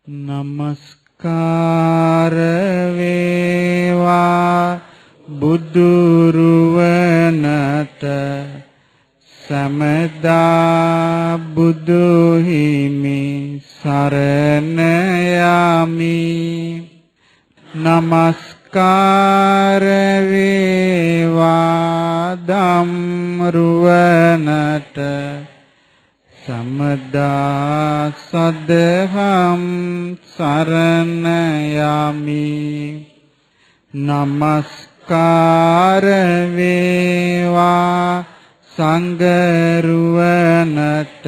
නමස්කාර වේවා බුදුරුවනට සමදා බුදු හිමි සරණ යමි. නමස්කාර වේවා ධම්රුවනට සමදා සදහම් සරණ යමි. නමස්කාර වේවා සංඝරුවනට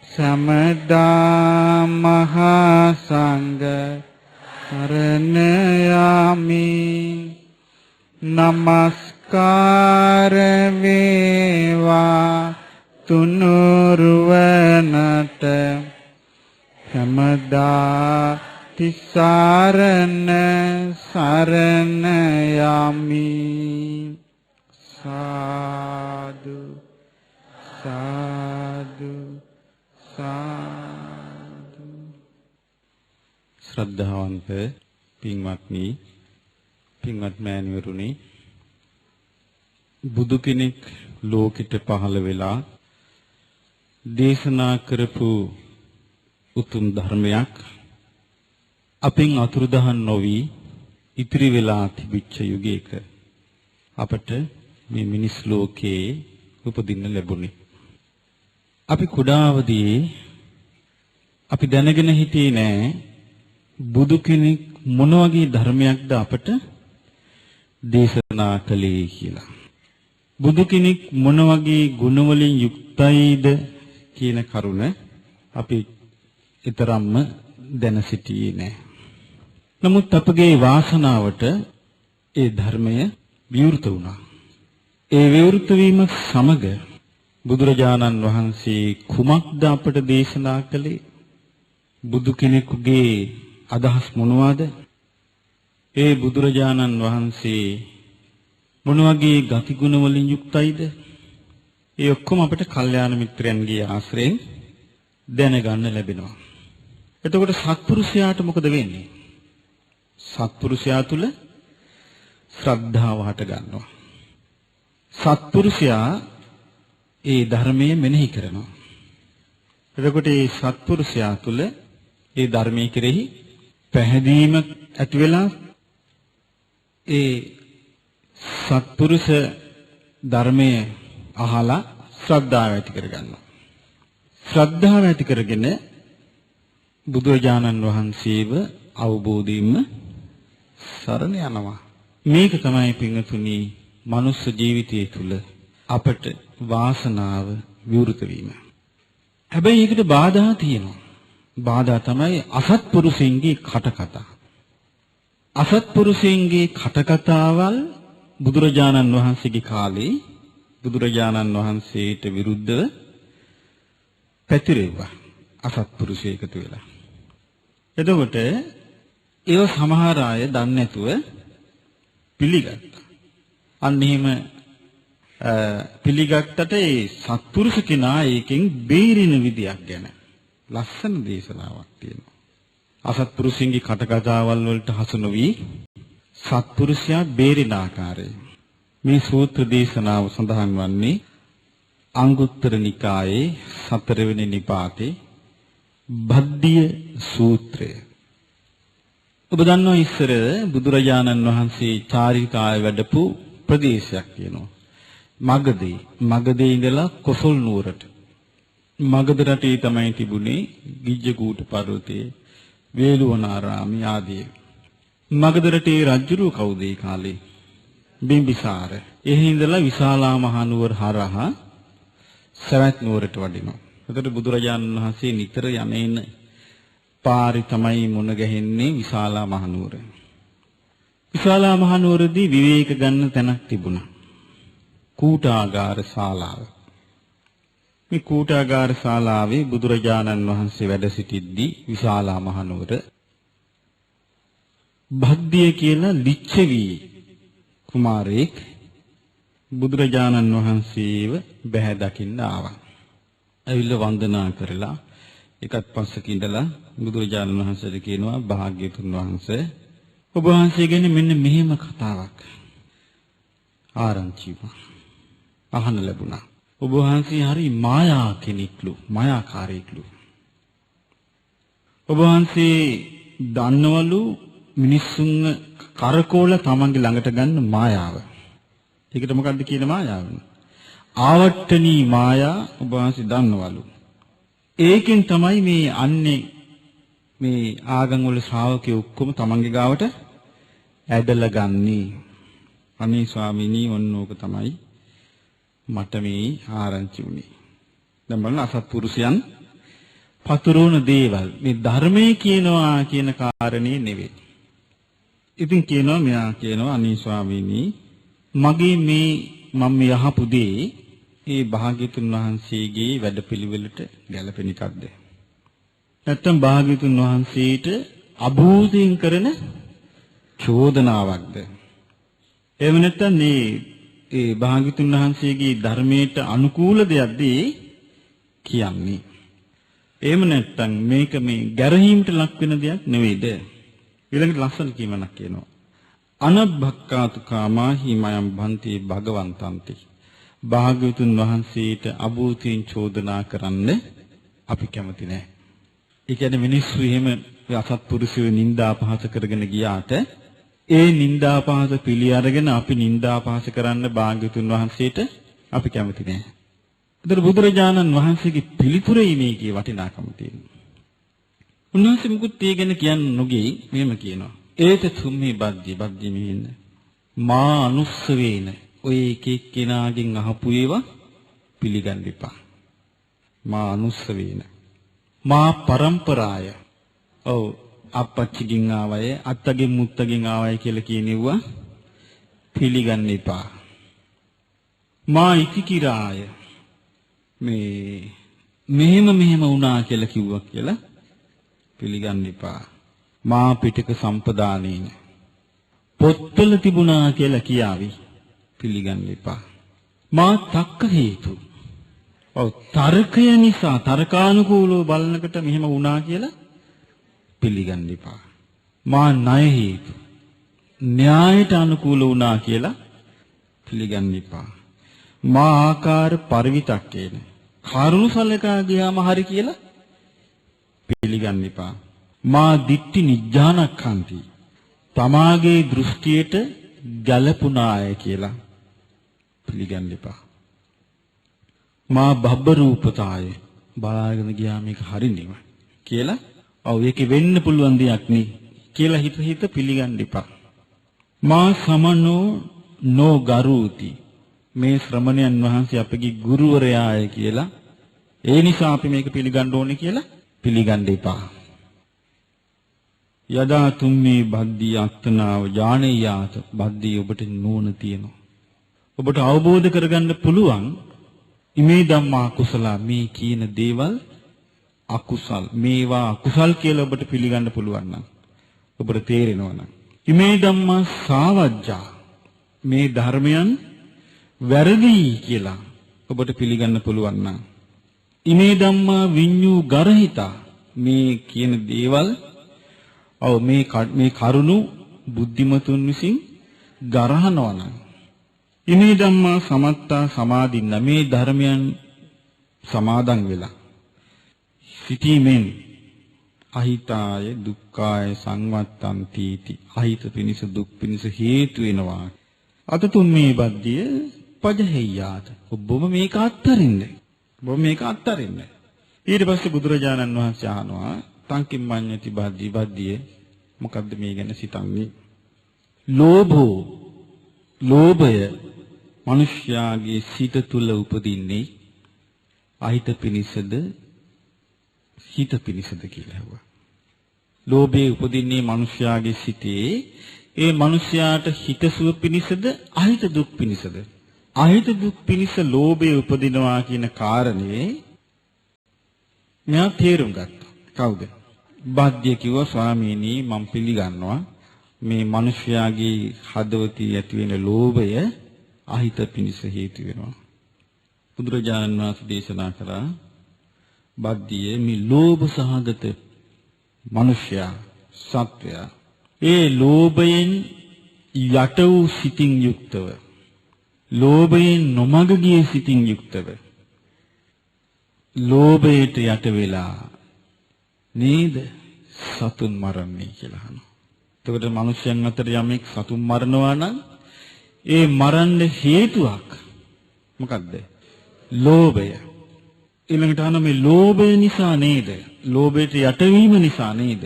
සමදා මහා සංඝ සරණ යමි. නමස්කාර වේවා තුනුරුවනට සමදා තිසරණ සරණ යමි. සාදු සාදු සාදු. ශ්‍රද්ධාවන්ත පින්වත්නි, පින්වත් මෑණිවරුනි, බුදු කෙනෙක් ලෝකෙට පහළ වෙලා දේශනා කරපු උතුම් ධර්මයක් අපෙන් අතුරුදහන් නොවි ඉතිරි වෙලා තිබිච්ච යුගයක අපට මේ මිනිස් ලෝකයේ උපදින්න ලැබුණේ. අපි කුඩාවදී අපි දැනගෙන හිටියේ නෑ බුදු කෙනෙක් මොන වගේ ධර්මයක්ද අපට දේශනා කළේ කියලා. බුදු කෙනෙක් මොන වගේ ගුණ වලින් යුක්තයිද කියන කරුණ අපි ඊතරම්ම දැන සිටියේ නෑ. නමුත් අපගේ වාසනාවට ඒ ධර්මය විවෘත වුණා. ඒ විවෘත වීම සමග බුදුරජාණන් වහන්සේ කුමක්ද අපට දේශනා කළේ? බුදු කෙනෙකුගේ අදහස් මොනවාද? ඒ බුදුරජාණන් වහන්සේ මොන වගේ ගතිගුණ වලින් යුක්තයිද? ඒ ඔක්කොම අපිට කල්යාණ මිත්‍රයන්ගේ ආශ්‍රයෙන් දැනගන්න ලැබෙනවා. එතකොට සත්පුරුෂයාට මොකද වෙන්නේ? සත්පුරුෂයා තුල ශ්‍රද්ධාව හට ගන්නවා. සත්පුරුෂයා ඒ ධර්මයේ මෙනෙහි කරනවා. එතකොට මේ සත්පුරුෂයා තුල ඒ ධර්මයේ කෙරෙහි පැහැදීමක් ඇති වෙලා ඒ සත්පුරුෂ ධර්මයේ අහලා ශ්‍රද්ධාව ඇති කරගන්නවා. ශ්‍රද්ධාව ඇති කරගෙන බුදුරජාණන් වහන්සේව අවබෝධයෙන්ම සරණ යනවා. මේක තමයි පින්තුනි මනුස්ස ජීවිතයේ තුල අපට වාසනාව විවෘත වීම. හැබැයි ඒකට බාධා තියෙනවා. බාධා තමයි අසත්පුරුෂයන්ගේ කටකතා. අසත්පුරුෂයන්ගේ කටකතාවල් බුදුරජාණන් වහන්සේගේ කාලේ බුදුරජාණන් වහන්සේට විරුද්ධව පැතිරෙව්වා. අසත්පුරුෂය එකතු වෙලා. එතකොට ඒව සමහර අය දන්නේ නැතුව පිළිගත්තා. අන්න එහෙම පිළිගත්තට ඒ සත්පුරුෂ කෙනා ඒකෙන් බේරින විදියක් ගැන ලස්සන දේශනාවක් තියෙනවා. අසත්පුරුෂයන්ගේ කටකතාවල් වලට හසු නොවි සත්පුරුෂයා බේරින ආකාරය මේ සූත්‍ර දේශනාව සඳහන් වන්නේ අංගුත්තර නිකායේ 4 වෙනි නිපාතේ භද්දිය සූත්‍රය. ඔබ දන්නවා ඉස්සර බුදුරජාණන් වහන්සේ චාරිකාවේ වැඩපු ප්‍රදේශයක් තියෙනවා. මගධේ. මගධේ ඉඳලා කොසල් නුවරට. මගධ රටේ තමයි තිබුණේ ගිජ්ජකූට පර්වතයේ වේළුවනාරාමී ආදී. මගධ රටේ රජුරු කවුද ඒ කාලේ? බිම්බිසාර. එහි ඉඳලා විශාලා මහනුවර හරහා සවැත් නුවරට වඩිනවා. එතකොට බුදුරජාණන් වහන්සේ නිතර යන්නේන පාරි තමයි මුණ ගැහෙන්නේ විශාලා මහනුවර. විශාලා මහනුවරදී විවේක ගන්න තැනක් තිබුණා. කූටාගාර ශාලාව. මේ කූටාගාර ශාලාවේ බුදුරජාණන් වහන්සේ වැඩ සිටිද්දී විශාලා මහනුවර භද්දිය කියලා ලිච්ඡවි කුමාරයෙක් බුදුරජාණන් වහන්සේව බැහැ දකින්න ආවා. ඇවිල්ලා වන්දනා කරලා එකත් පස්සක ඉඳලා බුදුරජාණන් වහන්සේට කියනවා භාග්‍යතුන් වහන්සේ ඔබ වහන්සේ ගැන මෙන්න මෙහෙම කතාවක් ආරංචි අහන්න ලැබුණා. ඔබ වහන්සේ හරි මායා කෙනෙක්ලු, මායාකාරයෙක්ලු. ඔබ වහන්සේ දන්නවලු මිනිස්සුන් කරකෝල තමන්ගේ ළඟට ගන්න මායාව. ඒකට මොකද්ද කියන මායාව? ආවට්ටනී මායා ඔබ වහන්සේ දන්නවලු. ඒකෙන් තමයි මේ අන්නේ මේ ආගම් වල ශ්‍රාවකයෝ ඔක්කොම තමන්ගේ ගාවට ඇදලා ගන්නේ. අනේ ස්වාමීනි ඔන්න ඕක තමයි මට මේ ආරංචි උනේ. දැන් බලන්න අසත්පුරුෂයන් පතුරවන දේවල් මේ ධර්මයේ කියනවා කියන කාරණේ නෙවෙයි. ඉතින් කියනවා මෙයා කියනවා අනේ ස්වාමීනි මගේ මේ මම යහපු දේ ඒ භාග්‍යතුන් වහන්සේගේ වැඩපිළිවෙලට ගැලපෙන එකක්ද? නැත්නම් භාග්‍යතුන් වහන්සේට අභූතයෙන් කරන චෝදනාවක්ද? එහෙම නැත්නම් ඒ භාග්‍යතුන් වහන්සේගේ ධර්මයට අනුකූල දෙයක්ද කියන්නේ? එහෙම නැත්නම් මේක මේ ගැරහීමට ලක් වෙන දෙයක් නෙවෙයිද? ඊළඟට ලස්සන කීමක් කියනවා. අනබ්බක්කාතු කාමාහි මයම් භන්ති භගවන්තන්ති. භාග්‍යවතුන් වහන්සේට අභූතයෙන් චෝදනා කරන්න අපි කැමති නැහැ. ඒ කියන්නේ මිනිස්සු එහෙම අසත්පුරුෂයෝ නිନ୍ଦා අපහාස කරගෙන ගියාට ඒ නිନ୍ଦා අපහාස පිළි අරගෙන අපි නිନ୍ଦා අපහාස කරන්න භාග්‍යවතුන් වහන්සේට අපි කැමති නැහැ. ඒතර බුදුරජාණන් වහන්සේගේ පිළිතුරේ මේකේ වටිනාකම තියෙනවා. උන්වහන්සේ මුකුත් ඒ ගැන කියන්න නොගී මෙහෙම කියනවා. ඒත තුම්මේ බද්දි මෙන්න මා අනුස්සවේන ඔය එක එක්කෙනාගෙන් අහපු ඒවා පිළිගන්න එපා. මා අනුස්සවේන මා පරම්පරාය. ඔව් අපච්චිගෙන් ආවය අත්තගෙන් මුත්තගෙන් ආවය කියලා කියනෙව්වා පිළිගන්න එපා. මා ඉතිකිරාය මෙහෙම වුණා කියලා කිව්වා කියලා පිළිගන්න එපා. මා පිටක සම්පදානේන පොත්වල තිබුණා කියලා කියාවි පිළිගන්න එපා. මා තක්ක හේතු ඔව් තර්කය නිසා තර්කානුකූලව බලනකට මෙහෙම වුණා කියලා පිළිගන්න එපා. මා ණය හේතු න්‍යායට අනුකූල වුණා කියලා පිළිගන්න එපා. මා ආකාර පරිවිතක්කේන කරුණු සලකා ගියාම හරි කියලා පිළිගන්න එපා. මා දිට්ටි නිජ්ජානක්ඛන්ති තමාගේ දෘෂ්ටියට ගැලපුණාය කියලා පිළිගන්න එපා. මා බබ්බ රූපතාය බලාගෙන ගියා මේක හරිනේම කියලා ඔව් ඒකේ වෙන්න පුළුවන් දෙයක් නේ කියලා හිත පිළිගන්න එපා. මා සමනෝ නෝ ගරුති මේ ශ්‍රමණයන් වහන්සේ අපගේ ගුරුවරයාය කියලා ඒ නිසා අපි මේක පිළිගන්න ඕනේ කියලා පිළිගන්න එපා. යදා තුම්මේ බද්දී අත්තනාව ඥානීයාත බද්දී ඔබට නුවණ තියෙනවා. ඔබට අවබෝධ කරගන්න පුළුවන් ඉමේ ධම්මා කුසල මේ කියන දේවල් අකුසල් මේවා අකුසල් කියලා ඔබට පිළිගන්න පුළුවන් නම් ඔබට තේරෙනවා නම් ඉමේ ධම්මා සාවජ්ජා මේ ධර්මයන් වැරදි කියලා ඔබට පිළිගන්න පුළුවන් නම් ඉමේ ධම්මා විඤ්ඤු ගරහිතා මේ කියන දේවල් ඔව් මේ කරුණු බුද්ධිමතුන් විසින් ගරහනවා නම් ඉමේ ධම්මා සමත්තා සමාදින්න මේ ධර්මයන් සමාදන් වෙලා සිටීමෙන් අහිතාය දුක්ඛාය සංවත්තන්ති ති අහිත පිනිස දුක් පිනිස හේතු වෙනවා. අතතුම් මේ බද්දිය පජහෙය්‍යාත ඔබම මේක අත්තරින්න. ඊට පස්සේ බුදුරජාණන් වහන්සේ අහනවා තංකින් මඤ්ඤති බද්දිය මොකද්ද මේ ගැන සිතන්නේ? ලෝභය මිනිස්යාගේ සිත තුල උපදින්නේ අහිත පිනිසද හිත පිනිසද කියලා ඇහුවා. ලෝභය උපදින්නේ මිනිස්යාගේ සිතේ ඒ මිනිස්යාට හිතසුව පිනිසද අහිත දුක් පිනිසද? අහිත දුක් පිනිස ලෝභය උපදිනවා කියන කාරණේ මෙයා තේරුම් ගත්තා. කවුද? බද්දිය කිව්වා ස්වාමීනි මම පිළිගන්නවා මේ මිනිස්යාගේ හදවතේ ඇති වෙන ලෝභය අහිත පිනිස හේතු වෙනවා. බුදුරජාණන් වහන්සේ දේශනා කරා බද්දියේ මේ ලෝභ සහගත මිනිසයා සත්වයා ඒ ලෝභයෙන් යට වූ සිතින් යුක්තව ලෝභයෙන් නොමග ගිය සිතින් යුක්තව ලෝභයට යට වෙලා නේද සතුන් මරන්නේ කියලා අහනවා. එතකොට මිනිස්යන් අතර යමෙක් සතුන් මරනවා නම් ඒ මරන්න හේතුවක් මොකක්ද? ලෝභය. ඊළඟට අහන මේ ලෝභය නිසා නේද? ලෝභයට යටවීම නිසා නේද?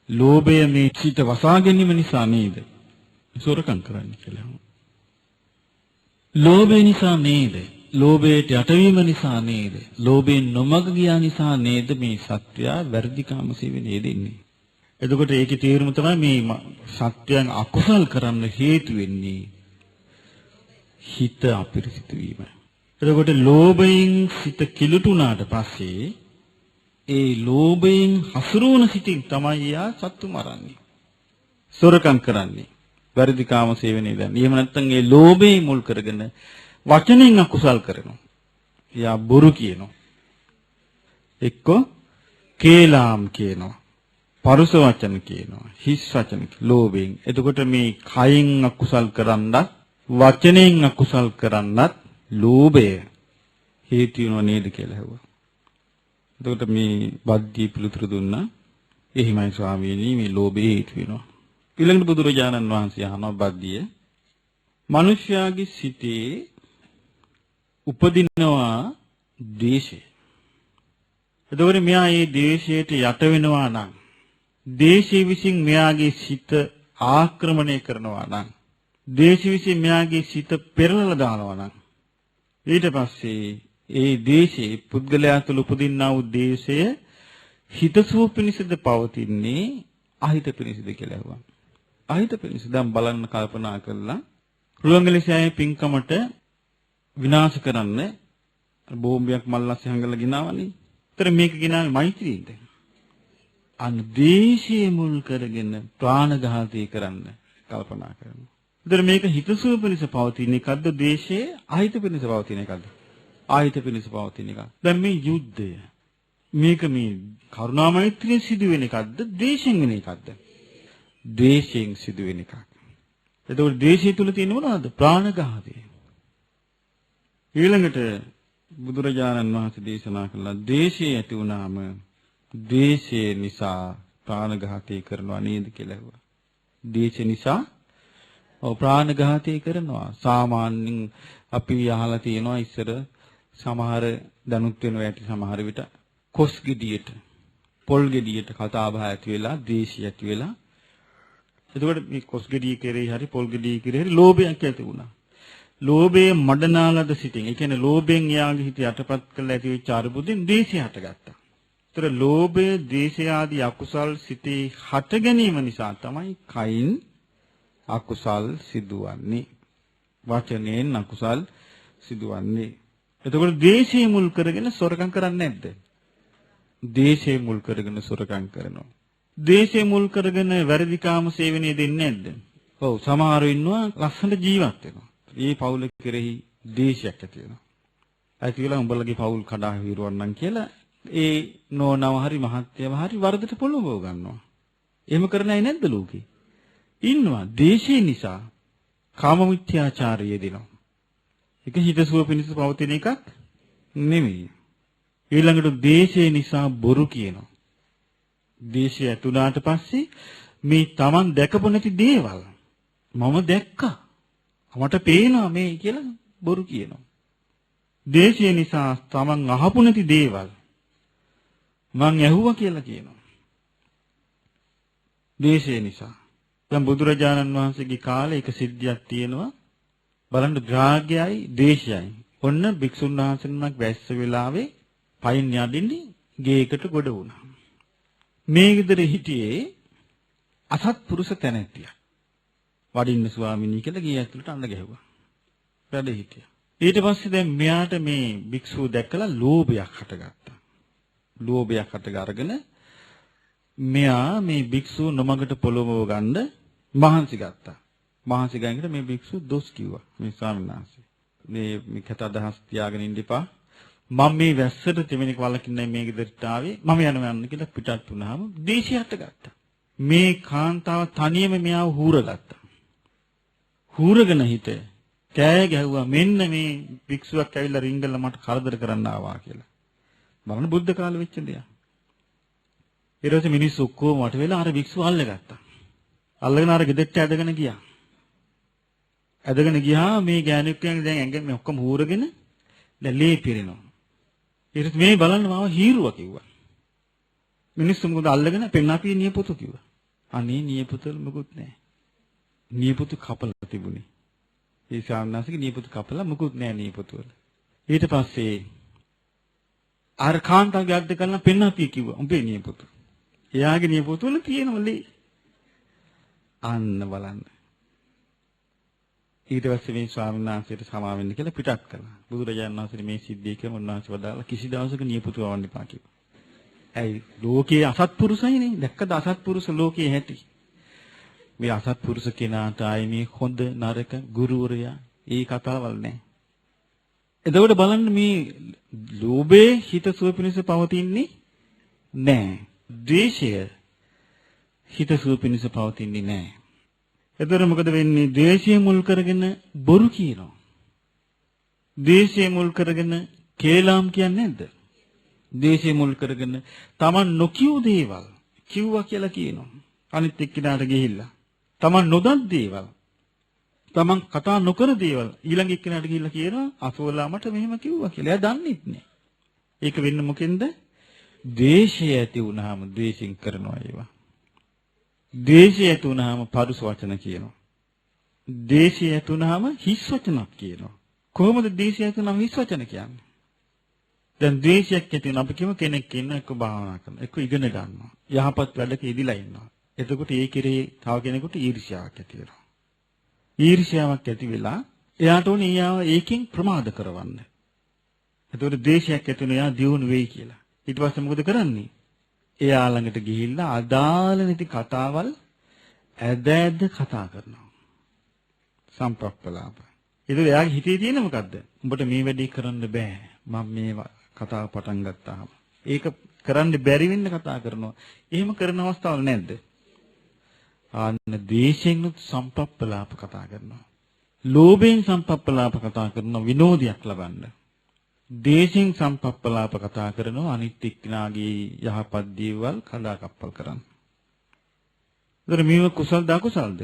ලෝභය මේ සිත වසා ගැනීම නිසා නේද? සොරකම් කරන්න කියලා. ලෝභය නිසා නේද? ලෝභයට යටවීම නිසා නේද? ලෝභයෙන් නොමග ගියා නිසා නේද මේ සත්‍යය වැඩිකාම සීවේ දෙන්නේ. එතකොට ඒකේ තේරුම තමයි මේ සත්‍යයන් අකුසල් කරන්න හේතු වෙන්නේ හිත අපිරිසිදු වීම. එතකොට ලෝභයෙන් සිත කිලුටුනාට පස්සේ ඒ ලෝභයෙන් හසුරුවන සිතින් තමයි යා සත්තු මරන්නේ. සොරකම් කරන්නේ. වැඩිකාම සේවනයේ දැන්. එහෙම නැත්නම් ඒ ලෝභේ මුල් කරගෙන වචනෙන් අකුසල් කරනවා. යා බොරු කියනවා. එක්ක කේලාම් කියනවා. පරුස වචන කියනවා. හිස් වචන ලෝභයෙන්. එතකොට මේ කයින් අකුසල් කරන්නත් වචනෙන් අකුසල් කරන්නත් ලෝභය හේතු වෙනව නේද කියලා ඇහුවා. එතකොට මේ බද්දී පිළිතුරු දුන්නා. එහිමයි ස්වාමීනි මේ ලෝභය හේතු වෙනවා. ඊළඟට බුදුරජාණන් වහන්සේ අහනවා බද්දිය මිනිස්යාගේ සිතේ උපදිනවා ද්වේෂය. එතකොට මෙයා මේ ද්වේෂයට යට වෙනවා නම් ද්වේෂය විසින් මෙයාගේ සිත ආක්‍රමණය කරනවා නම් ද්වේෂය විසින් මෙයාගේ සිත පෙරලලා දානවා නම් ඊට පස්සේ ඒ ද්වේෂේ පුද්ගලයා තුළ උපදින්නා වූ ද්වේෂය හිතසුව පිණිසද පවතින්නේ අහිත පිණිසද කියලා අහුවා. අහිත පිණිස දැන් බලන්න කල්පනා කරලා රුවන්වැලිසෑයේ පින්කමට විනාශ කරන්න බෝම්බයක් මල්ලස් හංගලා ගිනවනේ. ඒතර මේක ගිනාවේ මෛත්‍රියෙන්ද? අන්න ද්වේෂය මුල් කරගෙන ප්‍රාණඝාතය කරන්න කල්පනා කරනවා. ඒතර මේක හිතසුව පිණිස පවතින එකක්ද ද්වේෂය අහිත පිණිස පවතින එකක්ද? අහිත පිණිස පවතින එකක්. දැන් මේ යුද්ධය මේක මේ කරුණා මෛත්‍රියෙන් සිදුවෙන එකක්ද ද්වේෂයෙන් වෙන එකක්ද? ද්වේෂයෙන් සිදුවෙන එකක්. එතකොට ද්වේෂය තුල තියෙන මොනවද? ප්‍රාණඝාතය. ඊළඟට බුදුරජාණන් වහන්සේ දේශනා කළා ද්වේෂය ඇති වුණාම ද්වේෂය නිසා ප්‍රාණඝාතය කරනවා නේද කියලා ඇහුවා. ද්වේෂය නිසා ප්‍රාණඝාතය කරනවා. සාමාන්‍යයෙන් අපි අහලා තියෙනවා ඉස්සර සමහර දැනුත් වෙනවා ඇති සමහර විට කොස් ගෙඩියට පොල් ගෙඩියට කතා බහ ඇති වෙලා ද්වේෂය ඇති වෙලා එතකොට මේ කොස් ගෙඩිය කෙරෙහි හරි පොල් ගෙඩිය කෙරෙහි හරි ලෝභයක් ඇති වුණා. ලෝභයේ මඩනාලද සිටින්. ඒ කියන්නේ ලෝභයෙන් යාගේ හිත යටපත් කරලා ඇති වෙච්ච අරුබුදින් ද්වේෂය හටගත්තා. ඒතර ලෝභය, ද්වේෂය ආදී අකුසල් සිටේ හට ගැනීම නිසා තමයි කයින් අකුසල් සිදුවන්නේ. වචනයෙන් අකුසල් සිදුවන්නේ. එතකොට ද්වේෂය මුල් කරගෙන සොරකම් කරන්නේ නැද්ද? ද්වේෂය මුල් කරගෙන සොරකම් කරනවා. ද්වේෂය මුල් කරගෙන වැරදිකාම සේවනයේ දෙන්නේ නැද්ද? ඔව් සමහරව ඉන්නවා ලස්සන ජීවත් වෙනවා. මේ පවුල කෙරෙහි ද්වේෂයක් ඇති වෙනවා. ඇති වෙලා උඹලගේ පවුල් කඩා හිරුවන්නම් කියලා ඒ නෝනව හරි මහත්තයව හරි වරදට පොළඹව ගන්නවා. එහෙම කරන අය නැද්ද ලෝකේ? ඉන්නවා. ද්වේෂය නිසා කාම මිත්‍යාචාරය දෙනවා. ඒක හිතසුව පිණිස පවතින එකක් නෙමෙයි. ඊළඟට ද්වේෂය නිසා බොරු කියනවා. ද්වේෂය ඇතුණාට පස්සේ මේ Taman දැකපො නැති දේවල් මම දැක්කා. මට පේනවා මේ කියලා බොරු කියනවා. ද්වේෂය නිසා Taman අහපු නැති දේවල් මං ඇහුවා කියලා කියනවා. ද්වේෂය නිසා. දැන් බුදුරජාණන් වහන්සේගේ කාලේ එක සිද්ධියක් තියෙනවා. බලන්න රාගයයි ද්වේෂයයි. ඔන්න භික්ෂුන් වහන්සේ නමක් වැස්ස වෙලාවේ පයින් යදින්නේ ගේකට ගොඩ වුණා. මේ ගෙදර හිටියේ අසත්පුරුෂ තැනැත්තියක්. වඩින්න ස්වාමීනි කියලා ගේ ඇතුළට අඬ ගැහුවා. වැඩ හිටියා. ඊට පස්සේ දැන් මෙයාට මේ භික්ෂුව දැක්කලා ලෝභයක් හටගත්තා. ලෝභයක් හටගාගෙන මෙයා මේ භික්ෂුව නොමගට පොළොවව ගන්න මහන්සි ගත්තා. මහන්සි ගන්නකොට මේ භික්ෂුව දොස් කිව්වා. මේ ස්වාමීන් වහන්සේ මේ කට අදහස් තියාගෙන ඉන්න එපා. මම මේ වැස්සට තෙමෙනෙක් වලකින්නේ මේ ගෙදරට ආවේ මම යන්න කියලා පිටත් වුණාම දේශය හටගත්තා. මේ කාන්තාව තනියම මෙයාව හූරගත්තා. හූරගෙන හිට කෑ ගැහුවා මෙන්න මේ භික්ෂුවක් ඇවිල්ලා රිංගලා මට කරදර කරන්න ආවා කියලා. බලන්න බුද්ධ කාලෙ වෙච්ච දෙයක්. ඊට පස්සේ මිනිස්සු ඔක්කොම වට වෙලා අර භික්ෂුව අල්ලගත්තා. අල්ලගෙන අර ගෙදරට ඇදගෙන ගියා. ඇදගෙන ගියා මේ ගෑණියෙක් කියන්නේ දැන් ඇඟෙන් මේ ඔක්කොම හූරගෙන දැන් ලේ පිරෙනවා. ඊට පස්සේ මේ බලන්න මාව හීරුවා කිව්වා. මිනිස්සු මොකද අල්ලගෙන පෙන්නපිය නියපොතු කිව්වා. අනේ නියපොතු මොකුත් නැහැ. නියපොතු කපලා තිබුණේ. ඒ ශාන්නාසික නියපොතු කපලා මොකුත් නැහැ නියපොතු වල. ඊට පස්සේ අර කාන්තාවගේ අද්ද කරලා පෙන්නපිය කිව්වා. උඹේ නියපොතු. එයාගේ නියපොතු වල තියෙනවලේ. අන්න බලන්න. ඊට පස්සේ මේ ස්වාමීන් වහන්සේට සමා වෙන්න කියලා පිටත් කළා. බුදුරජාණන් වහන්සේ මේ සිද්ධිය කියම උන්වහන්සේ වදාලා කිසි දවසක නියපොතු වවන්න එපා කිව්වා. ඇයි ලෝකයේ අසත්පුරුෂයිනේ. දැක්කද අසත්පුරුෂ ලෝකයේ හැටි. මේ අසත්පුරුෂ කෙනාට ආයේ මේ හොඳ නරක ගුරුවරයා ඒ කතාවල් නැහැ. එතකොට බලන්න මේ ලෝභයේ හිත සුව පිණිස පවතින්නේ නැහැ. ද්වේෂය හිත සුව පිණිස පවතින්නේ නැහැ. එතකොට මොකද වෙන්නේ? ද්වේෂය මුල් කරගෙන බොරු කියනවා. ද්වේෂය මුල් කරගෙන කේලම් කියන්නේ නැද්ද? ද්වේෂය මුල් කරගෙන Taman නොකියු දේවල් කිව්වා කියලා කියනවා. අනිත් එක්කිනාට ගිහිල්ලා. Taman නොදත් දේවල් Taman කතා නොකර දේවල් ඊළඟ එක්කිනාට ගිහිල්ලා කියනවා අසෝලා මට මෙහෙම කිව්වා කියලා. එයා දන්නෙත් නෑ. ඒක වෙන්නේ මොකෙන්ද? ද්වේෂය ඇති වුනහම ද්වේෂින් කරනවා ඒවා. ද්වේෂය ඇති වුනහම පරුස වචන කියනවා. ද්වේෂය ඇති වුනහම හිස් වචනක් කියනවා. කොහොමද ද්වේෂය ඇති වුනහම හිස් වචන කියන්නේ? දැන් ද්වේෂයක් ඇති වෙන අපි කියමු කෙනෙක් ඉන්න එක්ක භාවනා කරනවා. එක්ක ඉගෙන ගන්නවා. යහපත් වැඩක යෙදිලා ඉන්නවා. එතකොට ඒ කෙරේ තව කෙනෙකුට ඊර්ෂ්‍යාවක් ඇති වෙනවා. ඊර්ෂ්‍යාවක් ඇති වෙලා එයාට ඕනේ ඊයාව ඒකෙන් ප්‍රමාද කරවන්න. එතකොට ද්වේෂයක් ඇති වෙන එයා දියුණු වෙයි කියලා. ඊට පස්සේ මොකද කරන්නේ? එයා ළඟට ගිහිල්ලා අදාළ නැති කතාවල් ඇද කතා කරනවා. සම්ප්‍රප්පලාප. ඒක එයාගේ හිතේ තියෙන මොකද්ද? උඹට මේ වැඩේ කරන්න බෑ. මම මේ කතාව පටන් ගත්තාම. ඒක කරන්න බැරි වෙන්න කතා කරනවා. එහෙම කරන අවස්ථාවල් නැද්ද? ආන්න ද්වේෂයෙන් සම්පප්පලාප කතා කරනවා. ලෝභයෙන් සම්පප්පලාප කතා කරනවා විනෝදයක් ලබන්න. ද්වේෂයෙන් සම්පප්පලාප කතා කරනවා අනිත් එක්කනාගේ යහපත් දේවල් කඩාකප්පල් කරන්න. ඒතර මේව කුසල්ද අකුසල්ද?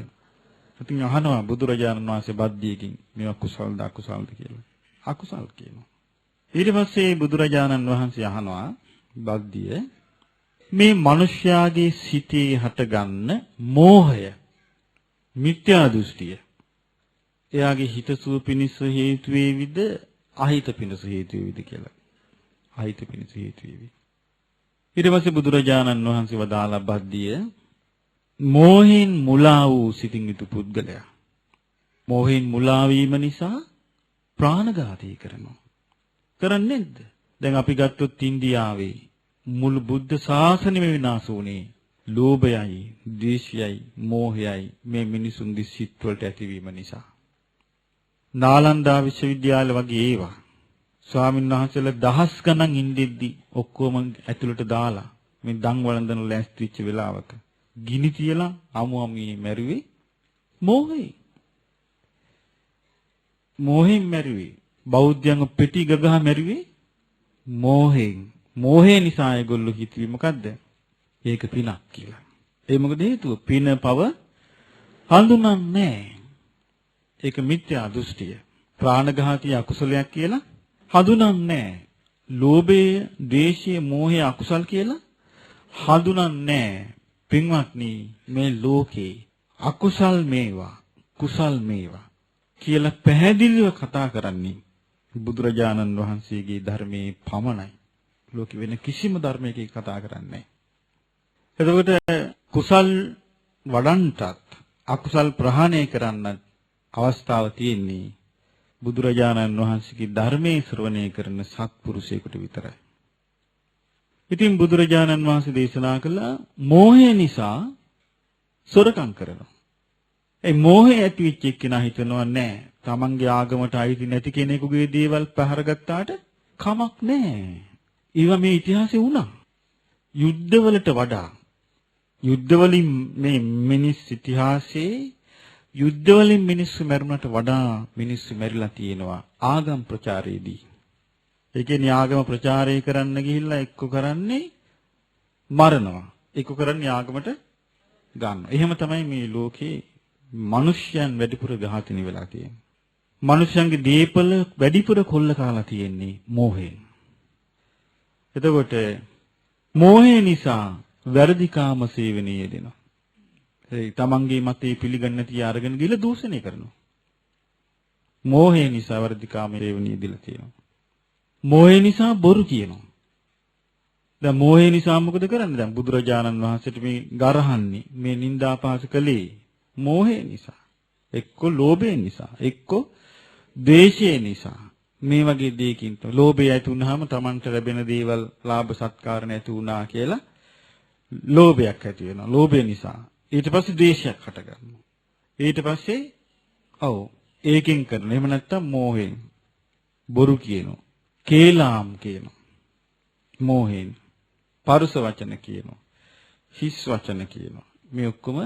ඉතින් අහනවා බුදුරජාණන් වහන්සේ බද්දීකින් මේවා කුසල්ද අකුසල්ද කියලා. අකුසල් කියනවා. ඊට පස්සේ බුදුරජාණන් වහන්සේ අහනවා බද්දිය මේ මිනිස්යාගේ සිතේ හටගන්න මෝහය මිත්‍යා දෘෂ්ටිය එයාගේ හිතසුව පිණිස හේතු වේවිද අහිත පිණිස හේතු වේවිද කියලා. අහිත පිණිස හේතු වේවි. ඊට පස්සේ බුදුරජාණන් වහන්සේ වදාලා බද්දිය මෝහෙන් මුලා වූ සිතින් යුතු පුද්ගලයා මෝහෙන් මුලා වීම නිසා ප්‍රාණඝාතය කරනවා. කරන්නේ නැද්ද? දැන් අපි ගත්තොත් ඉන්දියාවේ මුළු බුද්ධ ශාසනයම විනාශ වුණේ ලෝභයයි, ද්වේෂයයි, මෝහයයි මේ මිනිසුන්ගේ සිත් වලට ඇතිවීම නිසා. නාලන්දා විශ්වවිද්‍යාල වගේ ඒවා ස්වාමීන් වහන්සේලා දහස් ගණන් ඉඳිද්දි ඔක්කොම ඇතුළට දාලා මේ දන් වළඳන ලෑස්ති වෙච්ච වෙලාවක ගිනි තියලා අමුමී මැරුවේ මෝහයෙන්. මෝහෙන් මැරුවේ. බෞද්ධයන්ව පෙටි ගගහ මැරුවේ මෝහෙන්. මෝහය නිසා ඒගොල්ලෝ හිතුවේ මොකද්ද? ඒක පිනක් කියලා. ඒ මොකද හේතුව? පින පව හඳුනන්නේ නැහැ. ඒක මිත්‍යා දෘෂ්ටිය. ප්‍රාණඝාතී අකුසලයක් කියලා හඳුනන්නේ නැහැ. ලෝභය, ද්වේෂය, මෝහය අකුසල් කියලා හඳුනන්නේ නැහැ. පින්වත්නි මේ ලෝකේ අකුසල් මේවා, කුසල් මේවා කියලා පැහැදිලිව කතා කරන්නේ බුදුරජාණන් වහන්සේගේ ධර්මයේ පමණයි. ලෝකෙ වෙන කිසිම ධර්මයක කතා කරන්නේ නැහැ. එතකොට කුසල් වඩන්ටත් අකුසල් ප්‍රහාණය කරන්නත් අවස්ථාව තියෙන්නේ බුදුරජාණන් වහන්සේගේ ධර්මයේ ශ්‍රවණය කරන සත්පුරුෂයෙකුට විතරයි. ඉතින් බුදුරජාණන් වහන්සේ දේශනා කළා මෝහය නිසා සොරකම් කරනවා. ඒ මෝහය ඇති වෙච්ච කෙනා හිතනවා නෑ තමන්ගේ ආගමට අයිති නැති කෙනෙකුගේ දේවල් පහර ගත්තාට කමක් නැහැ. ඒවා මේ ඉතිහාසෙ වුණා. යුද්ධවලට වඩා යුද්ධවලින් මේ මිනිස් ඉතිහාසයේ යුද්ධවලින් මිනිස්සු මැරුණට වඩා මිනිස්සු මැරිලා තියෙනවා ආගම් ප්‍රචාරයේදී. ඒ කියන්නේ ආගම ප්‍රචාරය කරන්න ගිහිල්ලා එක්ක කරන්නේ මරනවා. එක්ක කරන්නේ ආගමට ගන්නවා. එහෙම තමයි මේ ලෝකේ මිනිස්යන් වැඩිපුර ඝාතනය වෙලා තියෙන්නේ. මිනිස්යන්ගේ දීපල වැඩිපුර කොල්ල කාලා තියෙන්නේ මෝහයෙන්. එතකොට මෝහය නිසා වැරදි කාම සේවනයේ යෙදෙනවා. ඒ තමන්ගේ මතේ පිළිගන්නේ නැති අරගෙන ගිල දූෂණය කරනවා. මෝහය නිසා වැරදි කාම සේවනයේ යෙදලා තියෙනවා. මෝහය නිසා බොරු කියනවා. දැන් මෝහය නිසා මොකද කරන්නේ? දැන් බුදුරජාණන් වහන්සේට මේ ගරහන්නේ මේ නිന്ദාපාස කළේ මෝහය නිසා. එක්ක ලෝභය නිසා, එක්ක ද්වේෂය නිසා. මේ වගේ දෙයකින් ලෝභය ඇති වුනහම Tamanට ලැබෙන දේවල් ලාභ සත්කාර නැති වුණා කියලා ලෝභයක් ඇති වෙනවා. ලෝභය නිසා ඊට පස්සේ ද්වේෂයක් හට ගන්නවා. ඊට පස්සේ ඒකෙන් කරන. එහෙම නැත්තම් මෝහයෙන් බොරු කියනවා. කේලාම් කියනවා. මෝහයෙන් පරුස වචන කියනවා. හිස් වචන කියනවා. මේ ඔක්කොම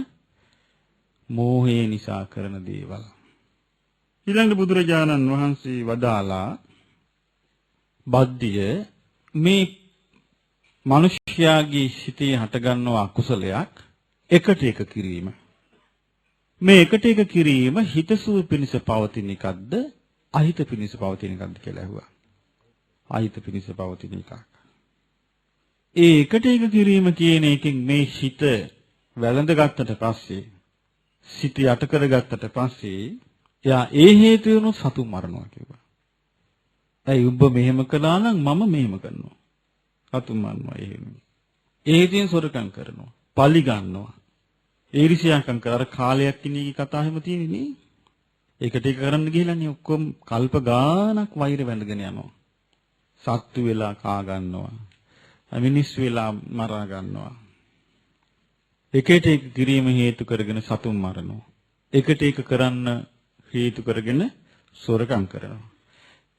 මෝහය නිසා කරන දේවල්. ඊළඟ බුදුරජාණන් වහන්සේ වදාලා බද්ධිය මේ මිනිස්යාගේ සිතේ හටගන්නව අකුසලයක් එකට එක කිරීම. මේ එකට එක කිරීම හිතසුව පිණිස පවතින එකක්ද අහිත පිණිස පවතින එකක්ද කියලා ඇහුවා. අහිත පිණිස පවතින එකක්. ඒ එකට එක කිරීම කියන එකෙන් මේ හිත වැළඳ ගත්තට පස්සේ සිත යට කරගත්තට පස්සේ එයා ඒ හේතුවෙන් සතුන් මරනවා කිව්වා. ඇයි ඔබ මෙහෙම කළා නම් මම මෙහෙම කරනවා. සතුන් මරනවා එහෙම. ඒ හේතුවෙන් සොරකම් කරනවා. පලි ගන්නවා. ඊර්ෂ්‍යාකම් කර අර කාලයක් ඉන්නේ කතා හැම තියෙන්නේ නේ. ඒකට ඒක කරන්න ගිහලානේ ඔක්කොම කල්ප ගානක් වෛර වැඳගෙන යනවා. සත්තු වෙලා කා ගන්නවා. මිනිස් වෙලා මරා ගන්නවා. එකට එක කිරීම හේතු කරගෙන සතුන් මරනවා. එකට එක කරන්න හේතු කරගෙන සොරකම් කරනවා.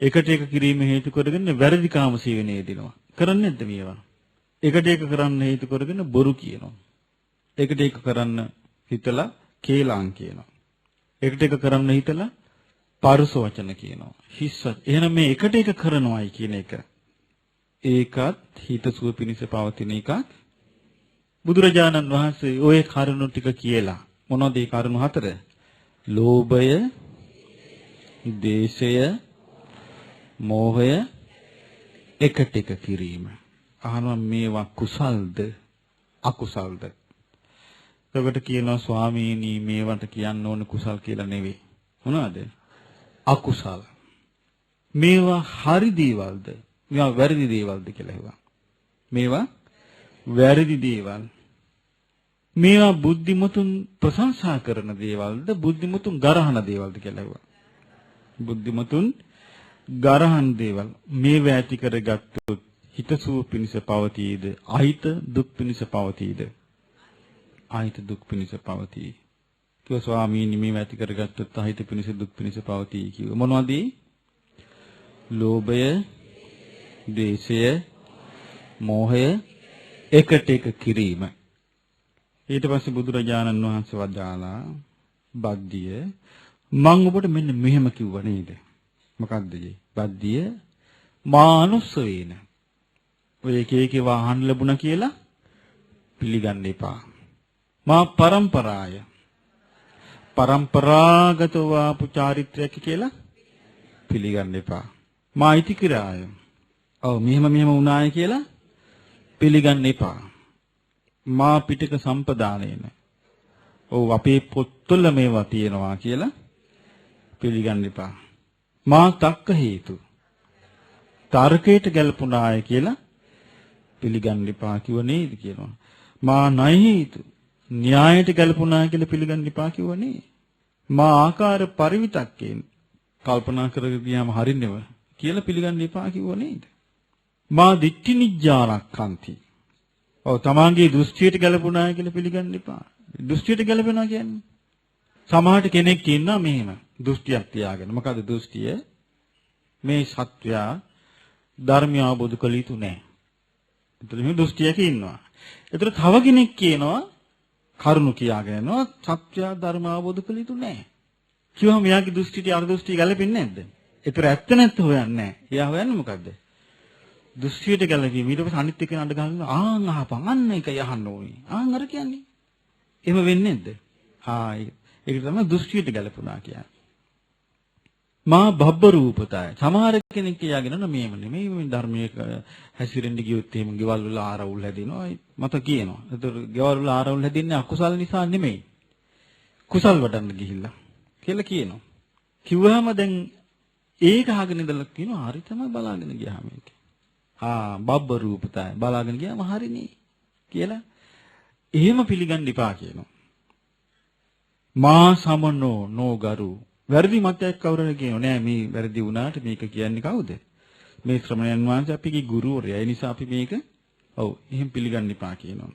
එකට එක කිරීම හේතු කරගෙන වැරදි කාම සේවනයේ දෙනවා. කරන්නේ නැද්ද මේවා? එකට එක කරන්න හේතු කරගෙන බොරු කියනවා. එකට එක කරන්න හිතලා කේලම් කියනවා. එකට එක කරන්න හිතලා පරුස වචන කියනවා. හිස්. එහෙනම් මේ එකට එක කරනවායි කියන එක ඒකත් හිතසුව පිණිස පවතින එකක්. බුදුරජාණන් වහන්සේ ওই කරුණු ටික කියලා මොනවද ඒ කරුණු හතර? ලෝභය, දේශය, මෝහය, එකට එක කිරීම. අහනවා මේවා කුසල්ද අකුසල්ද? එතකොට කියනවා ස්වාමීනි මේවට කියන්න ඕන කුසල් කියලා නෙවෙයි. මොනවද? අකුසල්. මේවා හරි දේවල්ද? මේවා වැරදි දේවල්ද කියලා හෙව්වා. මේවා වැරදි දේවල්. මේවා බුද්ධිමතුන් ප්‍රශංසා කරන දේවල්ද බුද්ධිමතුන් ගරහන දේවල්ද කියලා හෙව්වා. බුද්ධිමතුන් ගරහන දේවල්. මේවා ඇති කරගත්තොත් හිතසුව පිණිස පවතීද අහිත දුක් පිණිස පවතීද? අහිත දුක් පිණිස පවතී. කිව්වා ස්වාමීනි මේවා ඇති කරගත්තොත් අහිත පිණිස දුක් පිණිස පවතී කිව්වා. මොනවද? ලෝභය, ද්වේෂය, මෝහය, එකට එක කිරීම. ඊට පස්සේ බුදුරජාණන් වහන්සේ වදාලා බද්ධිය මම ඔබට මෙන්න මෙහෙම කිව්වා නේද? මොකක්ද ඒ? බද්ධිය මානුස්ස වේන. ඔය එක එක වාහන ලැබුණා කියලා පිළිගන්න එපා. මා පරම්පරාය පරම්පරාගතව ආපු චාරිත්‍රයක් කියලා පිළිගන්න එපා. මා ඉතිකිරාය මෙහෙම වුණාය කියලා පිළිගන්න එපා. මා පිටක සම්පදානේන. අපේ පොත්වල මේවා තියෙනවා කියලා පිළිගන්න එපා. මා තක්ක හේතු තර්කයට ගැලපුණාය කියලා පිළිගන්න එපා කිව්ව නේද කියනවා. මා ණය හේතු න්‍යායට ගැලපුණාය කියලා පිළිගන්න එපා කිව්ව නේ. මා ආකාර පරිවිතක්කේන කල්පනා කරගෙන ගියාම හරින්නව කියලා පිළිගන්න එපා කිව්ව නේද? මා දිට්ඨි නිජ්ජානක්ඛන්ති. තමාගේ දෘෂ්ටියට ගැලපුණාය කියලා පිළිගන්න එපා. දෘෂ්ටියට ගැලපෙනවා කියන්නේ සමහරට කෙනෙක් ඉන්නවා මෙහෙම දෘෂ්ටියක් තියාගෙන. මොකද දෘෂ්ටිය? මේ සත්වයා ධර්මය අවබෝධ කළ යුතු නැහැ. ඒතර මේ දෘෂ්ටියක ඉන්නවා. ඒතර තව කෙනෙක් කියනවා කරුණු කියාගෙන යනවා සත්‍ය ධර්ම අවබෝධ කළ යුතු නැහැ. කිව්වම එයාගේ දෘෂ්ටිට අර දෘෂ්ටිය ගැලපෙන්නේ නැද්ද? ඒතර ඇත්ත නැත්ත හොයන්නේ නැහැ. එයා හොයන්නේ මොකද්ද? දෘෂ්ටියට ගැලපීම. ඊට පස්සේ අනිත් එක නඩ ගන්නවා. ආන් අහපන් අන්න එක යහන්න ඕනේ. ආන් අර කියන්නේ. එහෙම වෙන්නේ නැද්ද? ඒක තමයි දෘෂ්ටියට ගැලපුණා කියන්නේ. මා බබ්බ රූපතය. සමහර කෙනෙක් කියාගෙන නෝ මේම නෙමෙයි මේ ධර්මයේ හැසිරෙන්න ගියොත් එහෙම ගෙවල් වල ආරවුල් හැදෙනවා. මත කියනවා. ඒතර ගෙවල් වල ආරවුල් හැදින්නේ අකුසල් නිසා නෙමෙයි. කුසල් වඩන්න ගිහිල්ලා කියලා කියනවා. කිව්වහම දැන් ඒක අහගෙන ඉඳලා කියනවා හරි තමයි බලාගෙන ගියාම මේක. බබ්බ රූපතය. බලාගෙන ගියාම හරිනේ කියලා එහෙම පිළිගන්න ඉපා කියනවා. මා සමනෝ නෝගරු වැරදි මතයක් කවුරුහරි කියනවා නෑ මේ වැරදි වුණාට මේක කියන්නේ කවුද? මේ ශ්‍රමණයන් වහන්සේ අපිගේ ගුරුවරයා. ඒ නිසා අපි මේක එහෙම පිළිගන්න එපා කියනවා.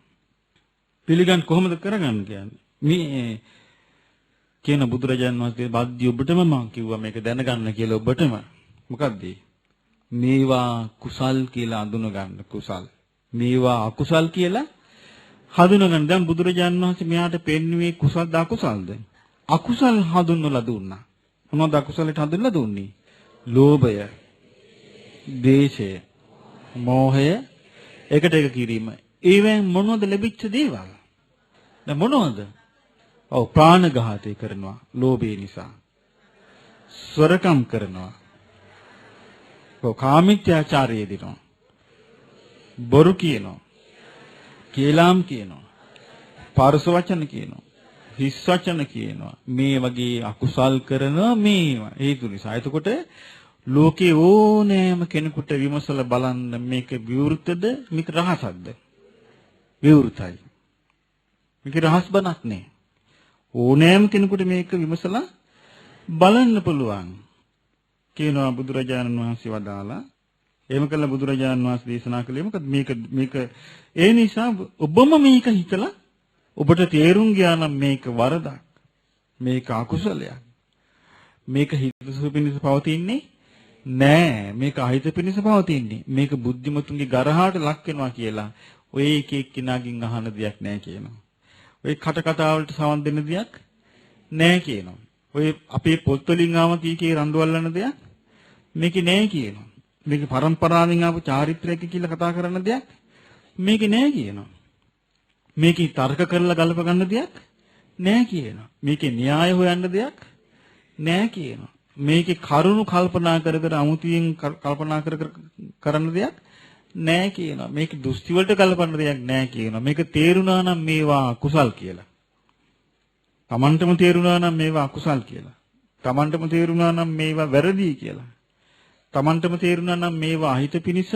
පිළිගන්න කොහොමද කරගන්න කියන්නේ? මේ කියන බුදුරජාණන් වහන්සේ බද්දි ඔබටම මම කිව්වා මේක දැනගන්න කියලා ඔබටම. මොකද්ද? මේවා කුසල් කියලා අඳුන ගන්න කුසල්. මේවා අකුසල් කියලා හඳුනගන්න. දැන් බුදුරජාණන් වහන්සේ මෙයාට පෙන්වුවේ කුසල්ද අකුසල්ද? අකුසල් හඳුන්වලා දුන්නා. මොනවද අකුසලට හඳුන්වලා දුන්නේ? ලෝභය, ද්වේෂය, මෝහය, එකට එක කිරීම. ඒවෙන් මොනවද ලැබිච්ච දේවල්? දැන් මොනවද? ප්‍රාණඝාතය කරනවා ලෝභය නිසා. ස්වරකම් කරනවා. කාමීත්‍යාචාරය දිනවා. බොරු කියනවා. කේලාම් කියනවා. පාරස වචන කියනවා. හිස් වචන කියනවා. මේ වගේ අකුසල් කරනවා මේවා හේතු නිසා. එතකොට ලෝකේ ඕනෑම කෙනෙකුට විමසලා බලන්න මේක විවෘතද මේක රහසක්ද? විවෘතයි. මේක රහස් බණක් නේ. ඕනෑම කෙනෙකුට මේක විමසලා බලන්න පුළුවන් කියනවා බුදුරජාණන් වහන්සේ වදාලා. එහෙම කළා බුදුරජාණන් වහන්සේ දේශනා කළේ මොකද? මේක ඒ නිසා ඔබම මේක හිතලා ඔබට තේරුම් ගියා නම් මේක වරදක්. මේක අකුසලයක්. මේක හිතසුව පිණිස පවතින්නේ නෑ. මේක අහිත පිණිස පවතින්නේ. මේක බුද්ධිමතුන්ගේ ගරහාට ලක් වෙනවා කියලා ඔය එක එක්කිනාකින් අහන දෙයක් නෑ කියනවා. ඔය කට කතා වලට සවන් දෙන්න දෙයක් නෑ කියනවා. ඔය අපේ පොත්වලින් ආව කීකේ රණ්ඩුවල්ලන දෙයක් මේකේ නෑ කියනවා. මේක පරම්පරාවෙන් ආපු චාරිත්‍රයක කියලා කතා කරන දෙයක් මේකේ නෑ කියනවා. මේකේ තර්ක කරලා ගලප ගන්න දෙයක් නෑ කියනවා. මේකේ න්‍යාය හොයන්න දෙයක් නෑ කියනවා. මේකේ කරුණු කල්පනා කර කර අමුතියෙන් කල්පනා කර කර කරන්න දෙයක් නෑ කියනවා. මේකේ දෘෂ්ටි වලට ගලපන්න දෙයක් නෑ කියනවා. මේක තේරුණා නම් මේවා කුසල් කියලා. Tamanටම තේරුණා නම් මේවා අකුසල් කියලා. Tamanටම තේරුණා නම් මේවා වැරදි කියලා. Tamanටම තේරුණා නම් මේවා අහිත පිනිස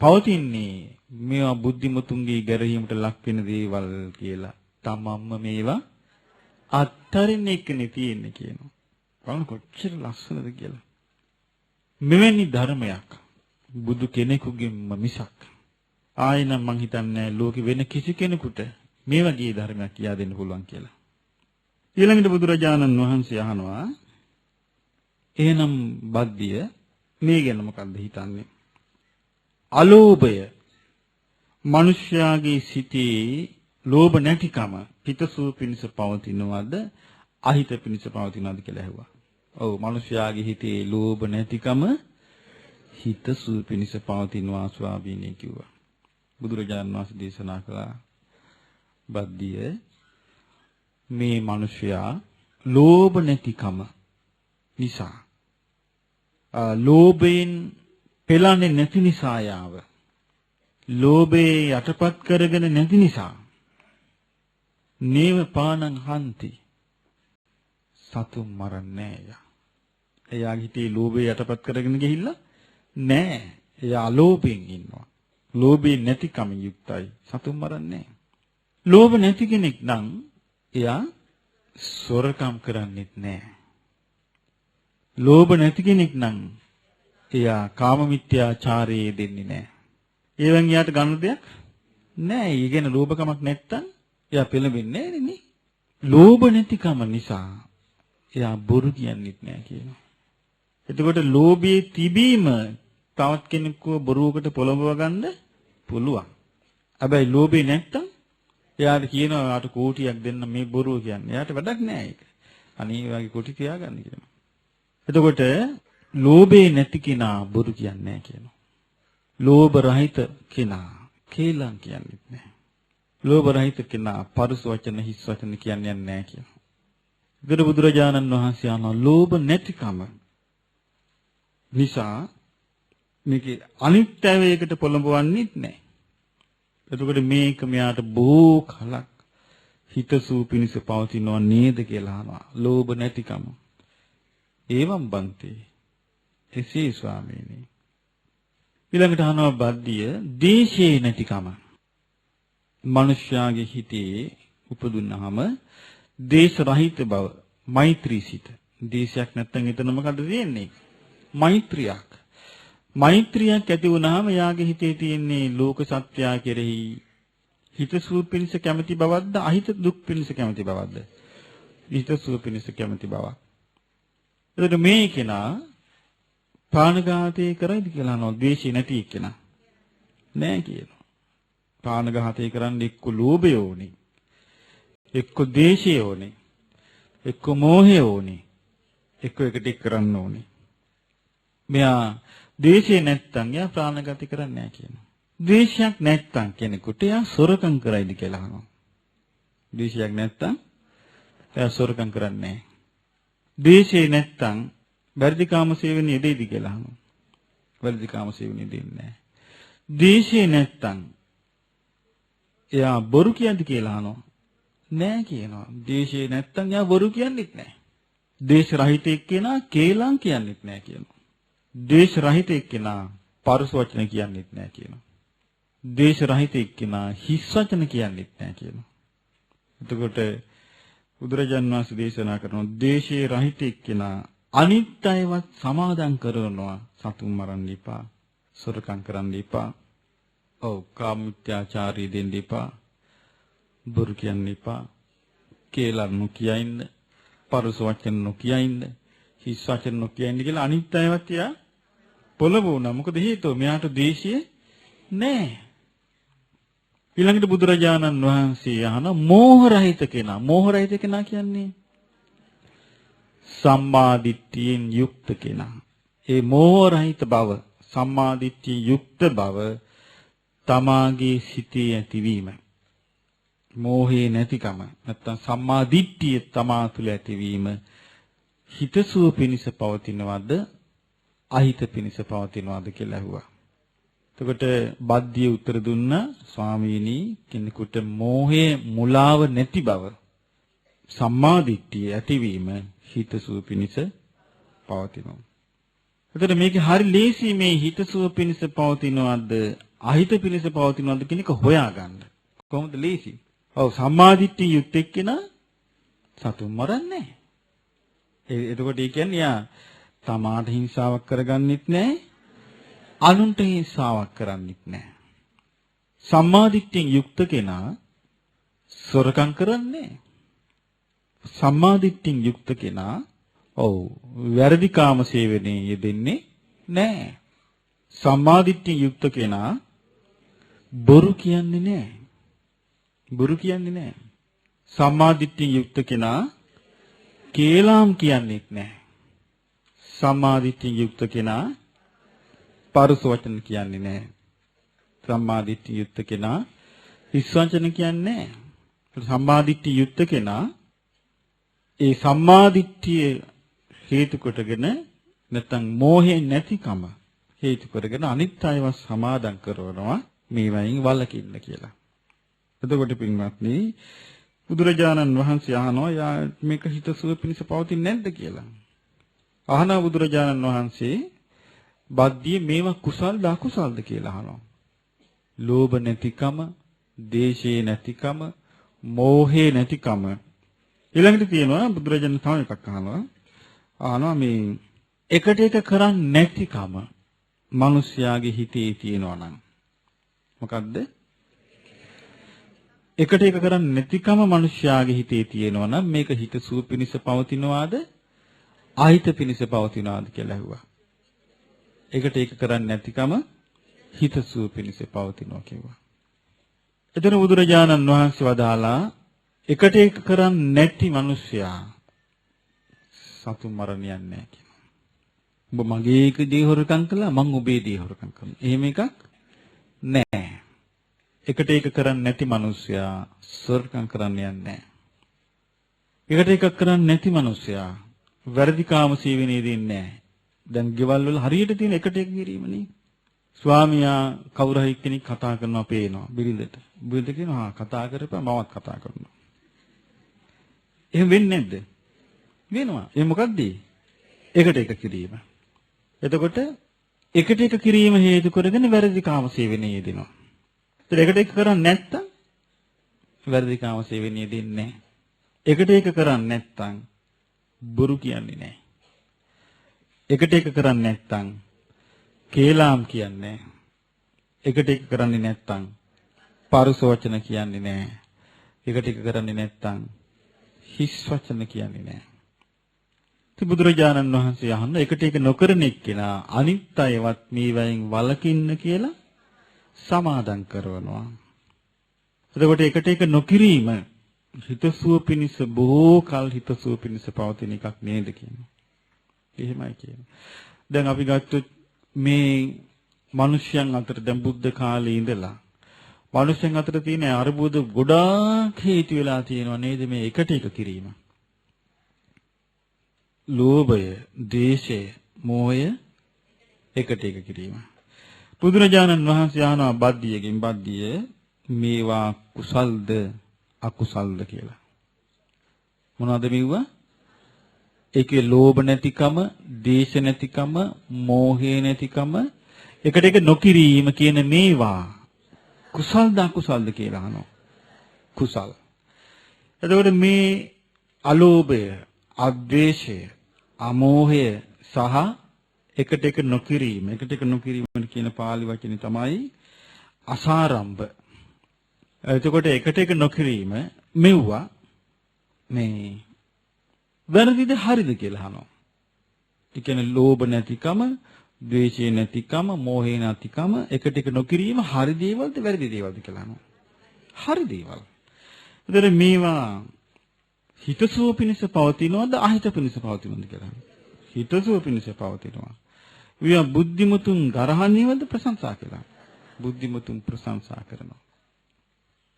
පවතින්නේ. මේවා බුද්ධිමතුන්ගේ ගැරහීමට ලක් වෙන දේවල් කියලා. තමන්ම මේවා අත්තරින් එකනේ තියෙන්නේ කියනවා. බලන්න කොච්චර ලස්සනද කියලා. මෙවැනි ධර්මයක් බුදු කෙනෙකුගෙන්ම මිසක් ආයෙනම් මං හිතන්නේ ලෝකෙ වෙන කිසි කෙනෙකුට මේ වගේ ධර්මයක් කියා දෙන්න පුළුවන් කියලා. ඊළඟට බුදුරජාණන් වහන්සේ අහනවා එහෙනම් බද්දිය මේ ගැන මොකක්ද හිතන්නේ? අලෝභය මනුෂ්‍යයාගේ සිතේ ලෝභ නැතිකම හිතසුව පිණිස පවතිනවද අහිත පිණිස පවතිනවද කියලා ඇහුවා. ඔව් මනුෂ්‍යයාගේ හිතේ ලෝභ නැතිකම හිතසුව පිණිස පවතිනවා ස්වාමීනි කිව්වා. බුදුරජාණන් වහන්සේ දේශනා කළා බද්දිය මේ මනුෂ්‍යයා ලෝභ නැතිකම නිසා ලෝභයෙන් පෙළන්නේ නැති නිසා යාව ලෝභේ යටපත් කරගෙන නැති නිසා නේව පානං හන්ති සතුම් මරන්නේ යා. එයාගේ හිතේ ලෝභේ යටපත් කරගෙන ගිහිල්ලා නෑ. එයා අලෝභයෙන් ඉන්නවා. ලෝභේ නැතිකම යුක්තයි. සතුම් මරන්නේ. ලෝභ නැති කෙනෙක් නම් එයා සොරකම් කරන්නේත් නෑ. ලෝභ නැති කෙනෙක් නම් එයා කාම මිත්‍යාචාරයේ දෙන්නේ නෑ. ඒවෙන් යාට ගන්න දෙයක් නෑ. ඊගෙන ලෝභකමක් නැත්තම් එයා පෙළඹෙන්නේ නෑ නේ. ලෝභ නැතිකම නිසා එයා බොරු කියන්නේත් නෑ කියනවා. එතකොට ලෝභයේ තිබීම තවත් කෙනෙක්ව බොරුවකට පොළඹව ගන්න පුළුවන්. හැබැයි ලෝභේ නැත්තම් එයාට කියනවා යාට කෝටියක් දෙන්න මේ බොරුව කියන්නේ. එයාට වැඩක් නෑ ඒක. අනේ වගේ කොටි තියාගන්න කියනවා. එතකොට ලෝභේ නැති කෙනා බොරු කියන්නේ නෑ කියනවා. ලෝභ රහිත කෙනා කේලම් කියන්නේ නෑ. ලෝභ රහිත කෙනා පරුස වචන හිස් වචන කියන්නේ නෑ කියනවා. ඉතින් බුදුරජාණන් වහන්සේ අහනවා ලෝභ නැතිකම නිසා මේකේ අනිත්‍යවයකට පොළඹවන්නේත් නැහැ. එතකොට මේක මෙයාට බොහෝ කලක් හිතසූ පිණිස පවතිනව නේද කියලා අහනවා. ලෝභ නැතිකම. ඒවම් බන්ති. එසේ ස්වාමීනි. ඊළඟට අහනවා බද්දිය දේශේ නැතිකම. මිනිස්යාගේ හිතේ උපදුනහම දේශ රහිත බව මෛත්‍රී සිත. දේශයක් නැත්තම් එතන මොකද වෙන්නේ? මෛත්‍රියක්. මෛත්‍රියක් ඇති වුණාම යාගේ හිතේ තියෙන්නේ ලෝක සත්‍යය කෙරෙහි හිතසුව පිණිස කැමැති බවක්ද අහිත දුක් පිණිස කැමැති බවක්ද? හිතසුව පිණිස කැමැති බවක්. එතකොට මේ කෙනා ප්‍රාණඝාතය කරයිද කියලා අහනවා. ද්වේෂය නැති කෙනා නෑ කියනවා. ප්‍රාණඝාතය කරන්න එක්ක ලෝභය ඕනේ. එක්ක ද්වේෂය ඕනේ. එක්ක මෝහය ඕනේ. එක්ක එකට එක් කරන්න ඕනේ. මෙයා ද්වේෂය නැත්තම් එයා ප්‍රාණඝාතය කරන්නේ නැහැ කියනවා. ද්වේෂයක් නැත්තම් කෙනෙකුට එයා සොරකම් කරයිද කියලා අහනවා. ද්වේෂයක් නැත්තම් එයා සොරකම් කරන්නේ නැහැ. ද්වේෂය නැත්තම් වර්ධිකාම සේවනයේ යෙදෙයිද කියලා අහනවා. වර්ධිකාම සේවනයේ යෙදෙන්නේ නැහැ. ද්වේෂය නැත්තම් එයා බොරු කියද්දි කියලා අහනවා. නෑ කියනවා. ද්වේෂය නැත්තම් එයා බොරු කියන්නේත් නැහැ. ද්වේෂ රහිත එක්කෙනා කේලම් කියන්නේත් නැහැ කියනවා. ද්වේෂ රහිත එක්කෙනා පරුස වචන කියන්නේත් නැහැ කියනවා. ද්වේෂ රහිත එක්කෙනා හිස් වචන කියන්නේත් නැහැ කියනවා. එතකොට බුදුරජාණන් වහන්සේ දේශනා කරනවා ද්වේෂයේ රහිත එක්කෙනා අනිත් අයවත් සමාදම් කරනවා. සතුන් මරන්න එපා, සොරකම් කරන්න එපා, කාමීත්‍යාචාරී දෙන්න එපා, බොරු කියන්න එපා, කේලම් නොකියින්න, පරුස වචන නොකියින්න, හිස් වචන නොකියින්න කියලා අනිත් අයවත් යා පොළඹුණා. මොකද හේතුව මෙයාට ද්වේෂය නැහැ. ඊළඟට බුදුරජාණන් වහන්සේ අහන මෝහ රහිත කෙනා. මෝහ රහිත කෙනා කියන්නේ සම්මා දිට්ඨියෙන් යුක්ත කෙනා. ඒ මෝහ රහිත බව, සම්මා දිට්ඨිය යුක්ත බව තමාගේ සිතේ ඇතිවීම. මෝහේ නැතිකම නැත්තම් සම්මා දිට්ඨිය තමා තුළ ඇතිවීම හිතසුව පිණිස පවතිනවද අහිත පිණිස පවතිනවද කියලා ඇහුවා. එතකොට බද්දිය උත්තර දුන්න ස්වාමීනි කෙනෙකුට මෝහයේ මුලාව නැති බව සම්මා දිට්ඨිය ඇතිවීම හිතසුව පිණිස පවතිනවා. එතකොට මේකේ හරි ලේසි මේ හිතසුව පිණිස පවතිනවද අහිත පිණිස පවතිනවද කියන එක හොයාගන්න. කොහොමද ලේසි? ඔව් සම්මා දිට්ඨිය යුක්ත එක්කෙනා සතුන් මරන්නේ නැහැ. එතකොට ඒ කියන්නේ යා තමාට හිංසාවක් කරගන්නෙත් නැහැ, අනුන්ට හිංසාවක් කරන්නෙත් නැහැ. සම්මාදිට්ඨියෙන් යුක්ත කෙනා සොරකම් කරන්නේ. සම්මාදිට්ඨියෙන් යුක්ත කෙනා වැරදි කාම සේවනයේ යෙදෙන්නේ නැහැ. සම්මාදිට්ඨියෙන් යුක්ත කෙනා බොරු කියන්නේ නැහැ. බොරු කියන්නේ නැහැ. සම්මාදිට්ඨියෙන් යුක්ත කෙනා කේලම් කියන්නේත් නැහැ. සම්මාදිට්ඨියෙන් යුක්ත කෙනා පරුස වචන කියන්නේ නැහැ. සම්මාදිට්ඨියෙන් යුක්ත කෙනා හිස් වචන කියන්නේ නැහැ. සම්මාදිට්ඨියෙන් යුක්ත කෙනා ඒ සම්මාදිට්ඨිය හේතු කොටගෙන නැත්නම් මෝහයෙන් නැතිකම හේතු කරගෙන අනිත් අයව සමාදම් කරනවා මේ වයින් වළකින්න කියලා. එතකොට පින්වත්නි බුදුරජාණන් වහන්සේ අහනවා යා මේක හිතසුව පිණිස පවතින්නේ නැද්ද කියලා. අහනවා බුදුරජාණන් වහන්සේ බද්දියේ මේවා කුසල්ද අකුසල්ද කියලා අහනවා. ලෝභ නැතිකම, දේශේ නැතිකම, මෝහේ නැතිකම. ඊළඟට තියෙනවා බුදුරජාණන් තව එකක් අහනවා මේ එකට එක කරන්නේ නැතිකම මිනිස්යාගේ හිතේ තියෙනවා නම් මොකද්ද? එකට එක කරන්නේ නැතිකම මිනිස්යාගේ හිතේ තියෙනවා නම් මේක හිත සුව පිණිස පවතිනවාද අහිත පිණිස පවතිනවාද කියලා ඇහුවා. එකට ඒක කරන්නේ නැතිකම හිතසුව පිණිස පවතිනවා කිව්වා. එතන බුදුරජාණන් වහන්සේ වදාලා එකට ඒක කරන්නේ නැති මිනිසයා සතුන් මරණයක් නැහැ කියනවා. ඔබ මගේ එක දේ හොරකම් කළා මං ඔබේ දේ හොරකම් කරනවා. එහෙම එකක් නැහැ. එකට ඒක කරන්නේ නැති මිනිසයා සොරකම් කරන්නේ නැහැ. එකට ඒක කරන්නේ නැති මිනිසයා වැරදි කාම සේවනයේ දෙන්නේ නැහැ. දැන් ගෙවල් වල හරියට තියෙන එකට එක කිරීමනේ. ස්වාමියා කවුරු හරි කෙනෙක් කතා කරනවා පේනවා බිරිඳට. බිරිඳ කියනවා කතා කරපන් මමත් කතා කරනවා. එහෙම වෙන්නේ නැද්ද? වෙනවා. ඒ මොකද්ද? එකට එක කිරීම. එතකොට එකට එක කිරීම හේතු කරගෙන වැරදි කාම සේවනයේ යෙදෙනවා. ඒත් එකට එක කරන්නේ නැත්තම් වැරදි කාම සේවනයේ යෙදෙන්නේ නැහැ. එකට එක කරන්නේ නැත්තම් බොරු කියන්නේ නැහැ. එකට එක කරන්නේ නැත්තම් කේලාම් කියන්නේ නැහැ. එකට එක කරන්නේ නැත්තම් පරුස වචන කියන්නේ නැහැ. එකට එක කරන්නේ නැත්තම් හිස් වචන කියන්නේ නැහැ. බුදුරජාණන් වහන්සේ අහන්න එකට එක නොකරන එක්කෙනා අනිත් අයවත් මේ වයින් වලකින්න කියලා සමාදන් කරනවා. එතකොට එකට එක නොකිරීම හිතසුව පිණිස බොහෝ කල් හිතසුව පිණිස පවතින එකක් නේද කියනවා. එහෙමයි කියන්නේ. දැන් අපි ගත්තොත් මේ මිනිස්යන් අතර දැන් බුද්ධ කාලේ ඉඳලා මිනිස්යන් අතර තියෙන අරුබුද ගොඩාක් හේතු වෙලා තියෙනවා නේද මේ එකට එක කිරීම. ලෝභය, ද්වේෂය, මෝහය එකට එක කිරීම. බුදුරජාණන් වහන්සේ අහනවා බද්දියගෙන් බද්දිය මේවා කුසල්ද අකුසල්ද කියලා. මොනවද මෙව්වා? ඒකේ ලෝභ නැතිකම, ද්වේෂ නැතිකම, මෝහය නැතිකම, එකට එක නොකිරීම කියන මේවා කුසල්ද අකුසල්ද කියලා අහනවා. කුසල්. එතකොට මේ අලෝභය, අද්වේෂය, අමෝහය සහ එකට එක නොකිරීම, එකට එක නොකිරීම කියන පාලි වචනේ තමයි අසාරම්භ. එතකොට එකට එක නොකිරීම මෙව්වා මේ වැරදිද හරිද කියලා අහනවා. ඒ කියන්නේ ලෝභ නැතිකම, ද්වේෂය නැතිකම, මෝහය නැතිකම, එකට එක නොකිරීම හරි දේවල්ද වැරදි දේවල්ද කියලා අහනවා. හරි දේවල්. ඒතර මේවා හිතසුව පිණිස පවතිනවද අහිත පිණිස පවතිනවද කියලා. හිතසුව පිණිස පවතිනවා. විය බුද්ධිමතුන් ගරහන්නේවද ප්‍රශංසා කළා. බුද්ධිමතුන් ප්‍රශංසා කරනවා.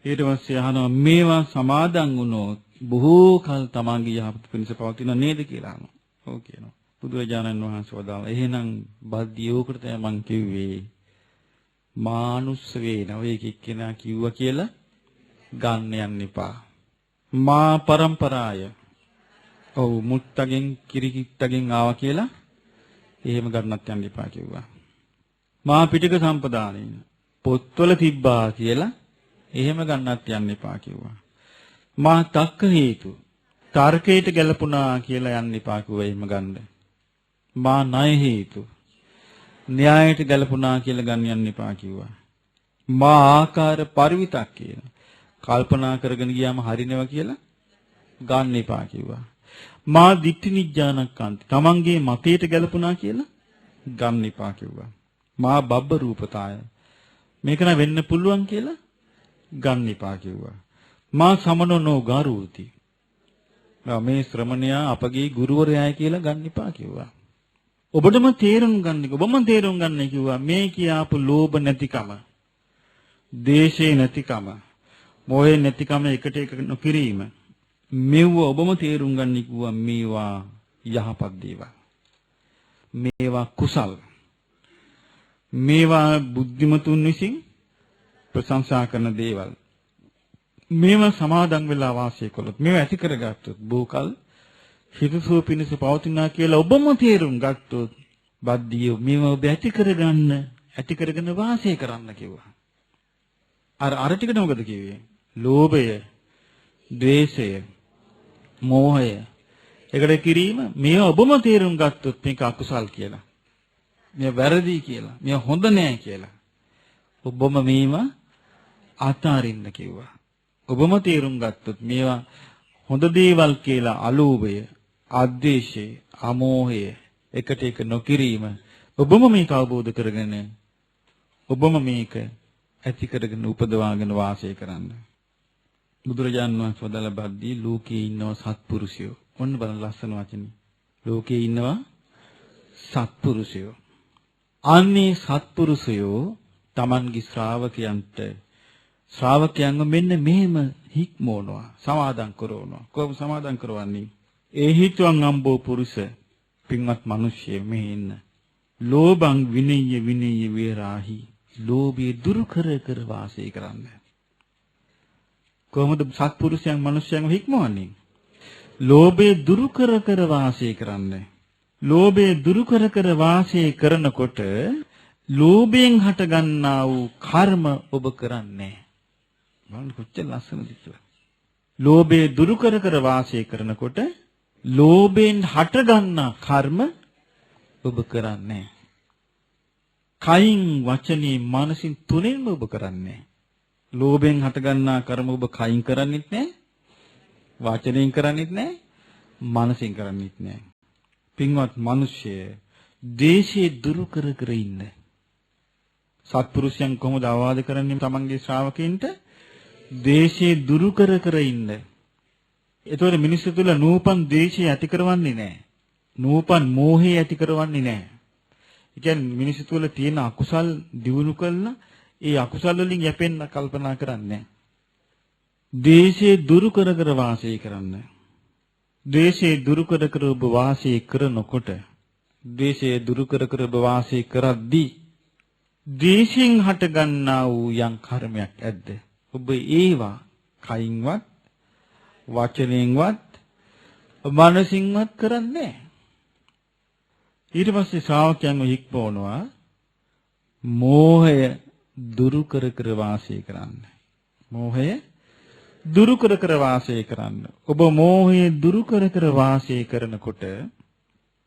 ඊට පස්සේ අහනවා මේවා සමාදන් වුණොත් බොහෝ කල් තමන්ගේ යහපත පිණිස පවතින නේද කියලා අහනවා. ඔව් කියනවා. බුදුරජාණන් වහන්සේ වදාළා එහෙනම් බද්දියෝකට තමයි මං කිව්වේ මානුස්ස වේන ඔය එක්කෙනා කිව්වා කියලා ගන්න යන්න එපා. මා පරම්පරාය. ඔව් මුත්තගෙන් කිරිකිත්තගෙන් ආවා කියලා එහෙම ගන්නත් යන්න එපා කිව්වා. මා පිටක සම්පදානෙ පොත්වල තිබ්බා කියලා එහෙම ගන්නත් යන්න එපා කිව්වා. මා තක්ක හේතු තර්කයට ගැලපුණා කියලා යන්න එපා කිව්වා එහෙම ගන්න. මා ණය හේතු න්‍යායට ගැලපුණා කියලා ගන්න යන්න එපා කිව්වා. මා ආකාර පරිවිතක් කියන කල්පනා කරගෙන ගියාම හරිනවා කියලා ගන්න එපා කිව්වා. මා දික්ටි නිජ්ජානක්කාන්ති තමන්ගේ මතයට ගැලපුණා කියලා ගන්න එපා කිව්වා. මා බබ්බ රූපතාය මේක නම් වෙන්න පුළුවන් කියලා ගන්න එපා කිව්වා. මා සමනෝ ගාරූති මේ ශ්‍රමණයා අපගේ ගුරුවරයායි කියලා ගන්න එපා කිව්වා. ඔබටම තේරුම් ගන්න ඔබම තේරුම් ගන්න කිව්වා මේ කියාපු ලෝභ නැතිකම, ද්වේෂේ නැතිකම, මෝහේ නැතිකම එකට එක නොකිරීම මෙව ඔබම තේරුම් ගන්න කිව්වා මේවා යහපත් දේවල්. මේවා කුසල්. මේවා බුද්ධිමතුන් විසින් ප්‍රශංසා කරන දේවල්. මේවා සමාදන් වෙලා වාසය කළොත් මේවා ඇති කරගත්තොත් බොහෝකල් හිතසුව පිණිස පවතිනා කියලා ඔබම තේරුම් ගත්තොත් බද්දියෝ මේවා ඔබ ඇති කරගන්න, ඇති කරගෙන වාසය කරන්න කිව්වා. අර ටිකට මොකද කිව්වේ? ලෝභය, ද්වේෂය, මෝහය එකට කිරීම මේවා ඔබම තේරුම් ගත්තොත් මේක අකුසල් කියලා. මේ වැරදි කියලා, මේ හොඳ නෑ කියලා. ඔබම මේවා අතාරින්න කිව්වා. ඔබම තේරුම් ගත්තොත් මේවා හොඳ දේවල් කියලා අලෝභය, අද්වේෂය, අමෝහය එකට එක නොකිරීම ඔබම මේක අවබෝධ කරගෙන ඔබම මේක ඇති කරගෙන උපදවාගෙන වාසය කරන්න. බුදුරජාණන් වහන්සේ වදාළ බද්දී ලෝකයේ ඉන්නව සත්පුරුෂයෝ. ඔන්න බලන්න ලස්සන වචනේ. ලෝකයේ ඉන්නවා සත්පුරුෂයෝ. අන්නේ සත්පුරුෂයෝ Tamanගේ ශ්‍රාවකයන්ව මෙන්න මෙහෙම හික්මවනවා, සමාදම් කරවනවා. කොහොම සමාදම් කරවන්නේ? ඒ හිතුවන් අම්බෝ පුරුෂ පින්වත් මිනිස්සෙ මෙහෙ ඉන්න. ලෝභං විනය්‍ය වේරාහි. ලෝභය දුරු කර වාසය කරන්න. කොහොමද සත්පුරුෂයන් මිනිස්යන්ව හික්මවන්නේ? ලෝභය දුරු කර වාසය කරන්න. ලෝභය දුරු කර වාසය කරනකොට ලෝභයෙන් හටගන්නා වූ කර්ම ඔබ කරන්නේ. බලන්න කොච්චර ලස්සනද කියලා. ලෝභය දුරු කර වාසය කරනකොට ලෝභයෙන් හටගන්නා කර්ම ඔබ කරන්නේ. කයින් වචනේ මනසින් තුනෙන්ම ඔබ කරන්නේ. ලෝභයෙන් හටගන්නා කර්ම ඔබ කයින් කරන්නේත් නැහැ. වචනෙන් කරන්නේත් නැහැ. මනසින් කරන්නේත් නැහැ. පින්වත් මිනිස්සය දේශේ දුරු කර ඉන්න. සත්පුරුෂයන් කොහොමද අවවාද කරන්නේ තමන්ගේ ශ්‍රාවකයන්ට? දේශේ දුරු කර ඉන්න. ඒතකොට මිනිස්සු තුල නූපන් දේශේ ඇති කරවන්නේ නැහැ. නූපන් මෝහය ඇති කරවන්නේ නැහැ. ඒ කියන්නේ මිනිස්සු තුල තියෙන අකුසල් දිනු කළා ඒ අකුසල් වලින් යැපෙන්න කල්පනා කරන්නේ. දේශේ දුරු කර වාසය කරන්න. දේශේ දුරු කර ඔබ වාසය කරනකොට දේශේ දුරු කර ඔබ වාසය කරද්දී දේශයෙන් හටගන්නා වූ යම් කර්මයක් ඇද්ද? ඔබ ඒවා කයින්වත් වචනෙන්වත් මනසින්වත් කරන්නේ. ඊට පස්සේ ශ්‍රාවකයන්ව හික්මවනවා මෝහය දුරු කර වාසය කරන්න. මෝහය දුරු කර වාසය කරන්න. ඔබ මෝහය දුරු කර වාසය කරනකොට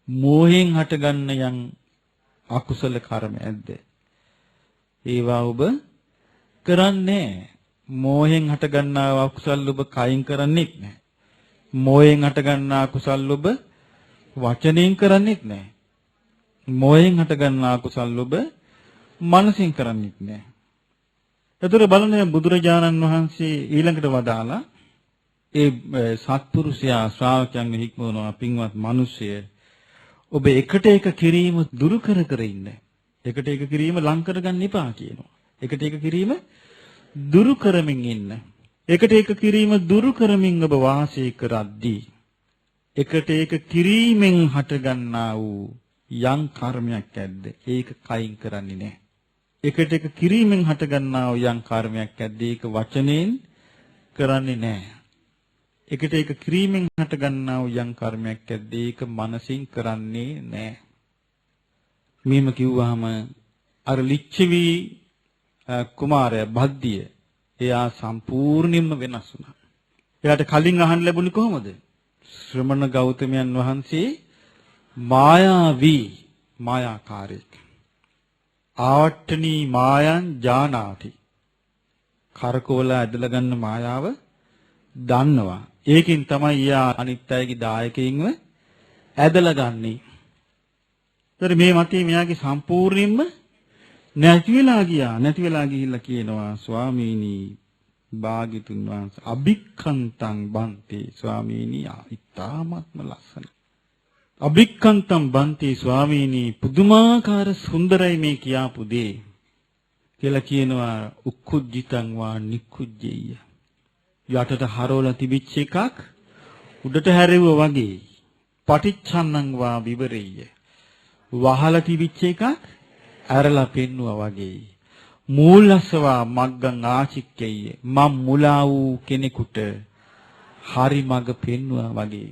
මෝහෙන් හටගන්න යම් අකුසල කර්ම ඇද්ද? ඒවා ඔබ කරන්නේ. මෝහෙන් හටගන්නා අකුසල් ඔබ කයින් කරන්නේත් නැහැ. මෝහෙන් හටගන්නා අකුසල් ඔබ වචනෙන් කරන්නේත් නැහැ. මෝහෙන් හටගන්නා අකුසල් ඔබ මනසින් කරන්නේත් නැහැ. ඒතර බලන්න බුදුරජාණන් වහන්සේ ඊළඟට වදාලා ඒ සත්පුරුෂයා ශ්‍රාවකයන්ව හික්මවනවා පින්වත් මිනිසය ඔබ එකට එක කිරීම දුරු කර ඉන්න. එකට එක කිරීම ලං කරගන්න එපා කියනවා. එකට එක කිරීම දුරු කරමින් ඉන්න. එකට එක කිරීම දුරු කරමින් ඔබ වාසය කරද්දී එකට එක කිරීමෙන් හටගන්නා වූ යම් කර්මයක් ඇද්ද? ඒක කයින් කරන්නේ නැහැ. එකට එක කිරීමෙන් හටගන්නා වූ යම් කර්මයක් ඇද්ද? ඒක වචනෙන් කරන්නේ නැහැ. එකට එක කිරීමෙන් හටගන්නා වූ යම් කර්මයක් ඇද්ද? ඒක මනසින් කරන්නේ නැහැ. මෙහෙම කිව්වහම අර ලිච්ඡවි කුමාරයා භද්දිය එයා සම්පූර්ණයෙන්ම වෙනස් වුණා. එයාට කලින් අහන්න ලැබුණේ කොහොමද? ශ්‍රමණ ගෞතමයන් වහන්සේ මායාකාරයෙක්. ආවට්ටනී මායං ජානාති. කරකවල ඇදලා ගන්න මායාව දන්නවා. ඒකෙන් තමයි යා අනිත් අයගේ දායකයින්ව ඇදලා ගන්නේ. ඒතර මේ මතේ මෙයාගේ සම්පූර්ණයෙන්ම නැති වෙලා ගිහිල්ලා කියනවා ස්වාමීනි භාග්‍යතුන් වහන්සේ අභික්ඛන්තං බන්තේ ස්වාමීනි ඉතාමත්ම ලස්සන. අභික්ඛන්තං බන්තේ ස්වාමීනි පුදුමාකාර සුන්දරයි මේ කියාපු දේ කියලා කියනවා. උක්කුජ්ජිතං වා නික්කුජ්ජෙය්‍ය. යටට හරවලා තිබිච්ච එකක් උඩට හැරෙවුවා වගේ. පටිච්චන්නං වා විවරෙය්‍ය. වහලා තිබිච්ච එකක් ඇරලා පෙන්නුවා වගේ. මූලසවා මග්ගං ආචික්කෙය්‍ය. මම් මුලා වූ කෙනෙකුට හරි මඟ පෙන්නුවා වගේ.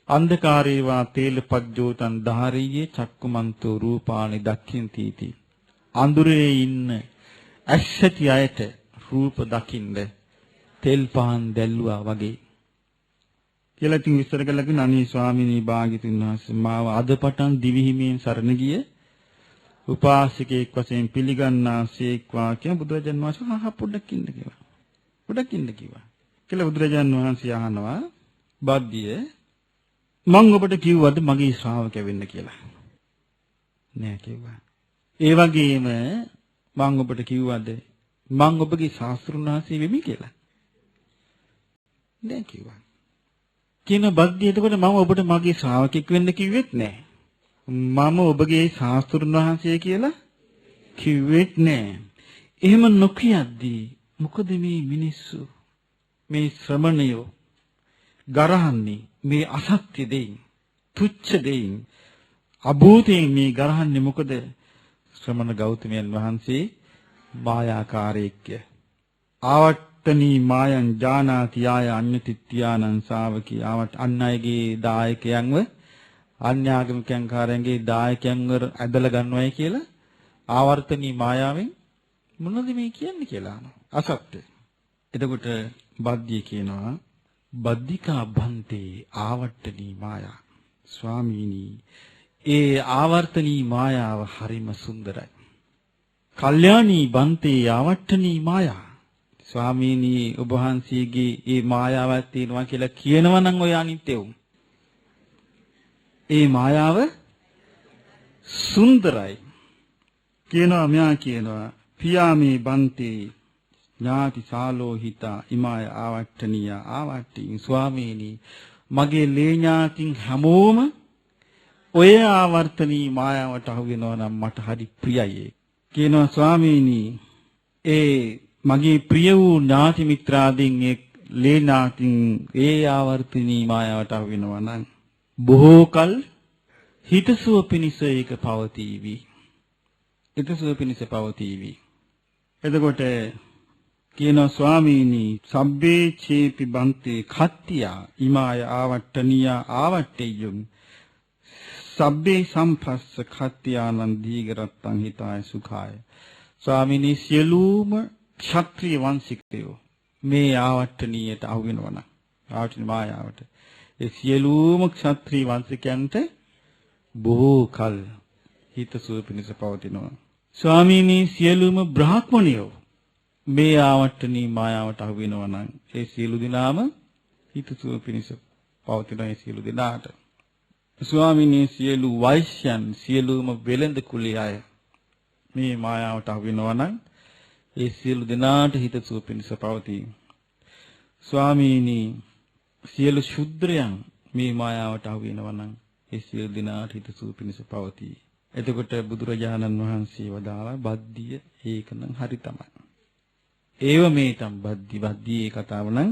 අන්ධකාරේවා තේලපජ්ජෝතං ධාරියේ චක්කුමන්තෝ රූපානි දක්ඛින්තිති. අඳුරේ ඉන්න ඇස්සති අයට රූප දකින්න තෙල් පහන් දැල්ලුවා වගේ. කියලා ඉතින් විස්තර කළා කිව්වා අනේ ස්වාමීනි භාග්‍යතුන් වහන්සේ මාව අදපටන් දිවිහිමියෙන් සරණ ගිය උපාසකෙක් වශයෙන් පිළිගන්නාසේක්වා කියන බුදුරජාණන් වහන්සේ පොඩ්ඩක් ඉන්න කිව්වා. පොඩ්ඩක් ඉන්න කිව්වා. කියලා බුදුරජාණන් වහන්සේ අහනවා බද්දිය මම ඔබට කිව්වද මගේ ශ්‍රාවකයා වෙන්න කියලා? නෑ කිව්වා. ඒ වගේම මම ඔබට කිව්වද මම ඔබගේ ශාස්ත්‍රුන් වහන්සේ වෙමි කියලා? නෑ කිව්වා. කියන බද්දිය එතකොට මම ඔබට මගේ ශ්‍රාවකෙක් වෙන්න කිව්වෙත් නෑ. මම ඔබගේ ශාස්ත්‍රුන් වහන්සේ කියලා කිව්වෙත් නෑ. එහෙම නොකියද්දී මොකද මේ මිනිස්සු මේ ශ්‍රමණයෝ ගරහන්නේ මේ අසත්‍ය දෙයින්, තුච්ඡ දෙයින්, අභූතයෙන් මේ ගරහන්නේ මොකද? ශ්‍රමණ ගෞතමයන් වහන්සේ මායාකාරයෙක්ය. ආවට්ටනී මායං ජානාති ආය අඤ්ඤතිත්‍යානං ශාවකී. ආවට අන් අයගේ දායකයන්ව අන්‍යාගමිකයන් කාරයන්ගේ දායකයන්ව ඇදලා ගන්නවයි කියලා ආවර්තනී මායාවෙන් මොනවද මේ කියන්නේ කියලා අසත්‍ය. එතකොට බද්දිය කියනවා බද්දිකා භන්තේ ආවට්ටනී මායා. ස්වාමීනි, ඒ ආවර්තනී මායාව හරිම සුන්දරයි. කල්යාණී බන්තේ ආවට්ටනී මායා. ස්වාමීනි, ඔබ වහන්සේගේ ඒ මායාවක් තියෙනවා කියලා කියනවා නම් ඔය අනිත්‍ය වුන්. ඒ මායාව සුන්දරයි. කියනවා මෙයා කියනවා පියාමේ බන්තේ ඥාති සාලෝහිතා ඉමාය ආවට්ටනිය ආවට්ටි. ස්වාමීනි, මගේ ලේ ඥාතින් හැමෝම ඔය ආවර්තනී මායාවට අහු වෙනවා නම් මට හරි ප්‍රියයි. කියනවා ස්වාමීනි, ඒ මගේ ප්‍රිය වූ ඥාති මිත්‍රාදීන් ඒ ලේ ඥාතින් ඒ ආවර්තනී මායාවට අහු වෙනවා නම් බොහෝ කල හිතසුව පිණිස ඒක පවතිවි. හිතසුව පිණිස පවතිවි. එතකොට කියනවා ස්වාමීනි, සබ්බේ චේපි බන්තේ කත්තියා ඉමාය ආවට්ටනිය ආවට්ටෙය්‍යුම් සබ්බේ සම්පස්ස කත්තියානං දීගරත්තං හිතාය සුඛාය. ස්වාමීනි, සියලුම ක්ෂත්‍රීය වංශිකයෝ මේ ආවට්ටනියට අහු වෙනවා නම් ආවට්ටනි මායාවට, ඒ සියලුම ක්ෂත්‍රීය වංශිකයන්ට බොහෝ කල හිතසුව පිණිස පවතිනවා. ස්වාමීනි, සියලුම බ්‍රාහ්මණයෝ මේ ආවට්ටනී මායාවට අහු වෙනවා නම් ඒ සියලු දෙනාම හිතසුව පිණිස පවතින ඒ සියලු දෙනාට. ස්වාමීනි, සියලු වෛශ්‍යයන්, සියලුම වෙළඳ කුලයේ අය මේ මායාවට අහු වෙනවා නම් ඒ සියලු දෙනාට හිතසුව පිණිස පවතී. ස්වාමීනි, සියලු ශුද්‍රයන් මේ මායාවට අහු වෙනවා නම් ඒ සියලු දෙනාට හිතසුව පිණිස පවතී. එතකොට බුදුරජාණන් වහන්සේ වදාළා බද්දිය ඒකනම් හරි තමයි. ඒව මේතම් බද්දියේ කතාව නම්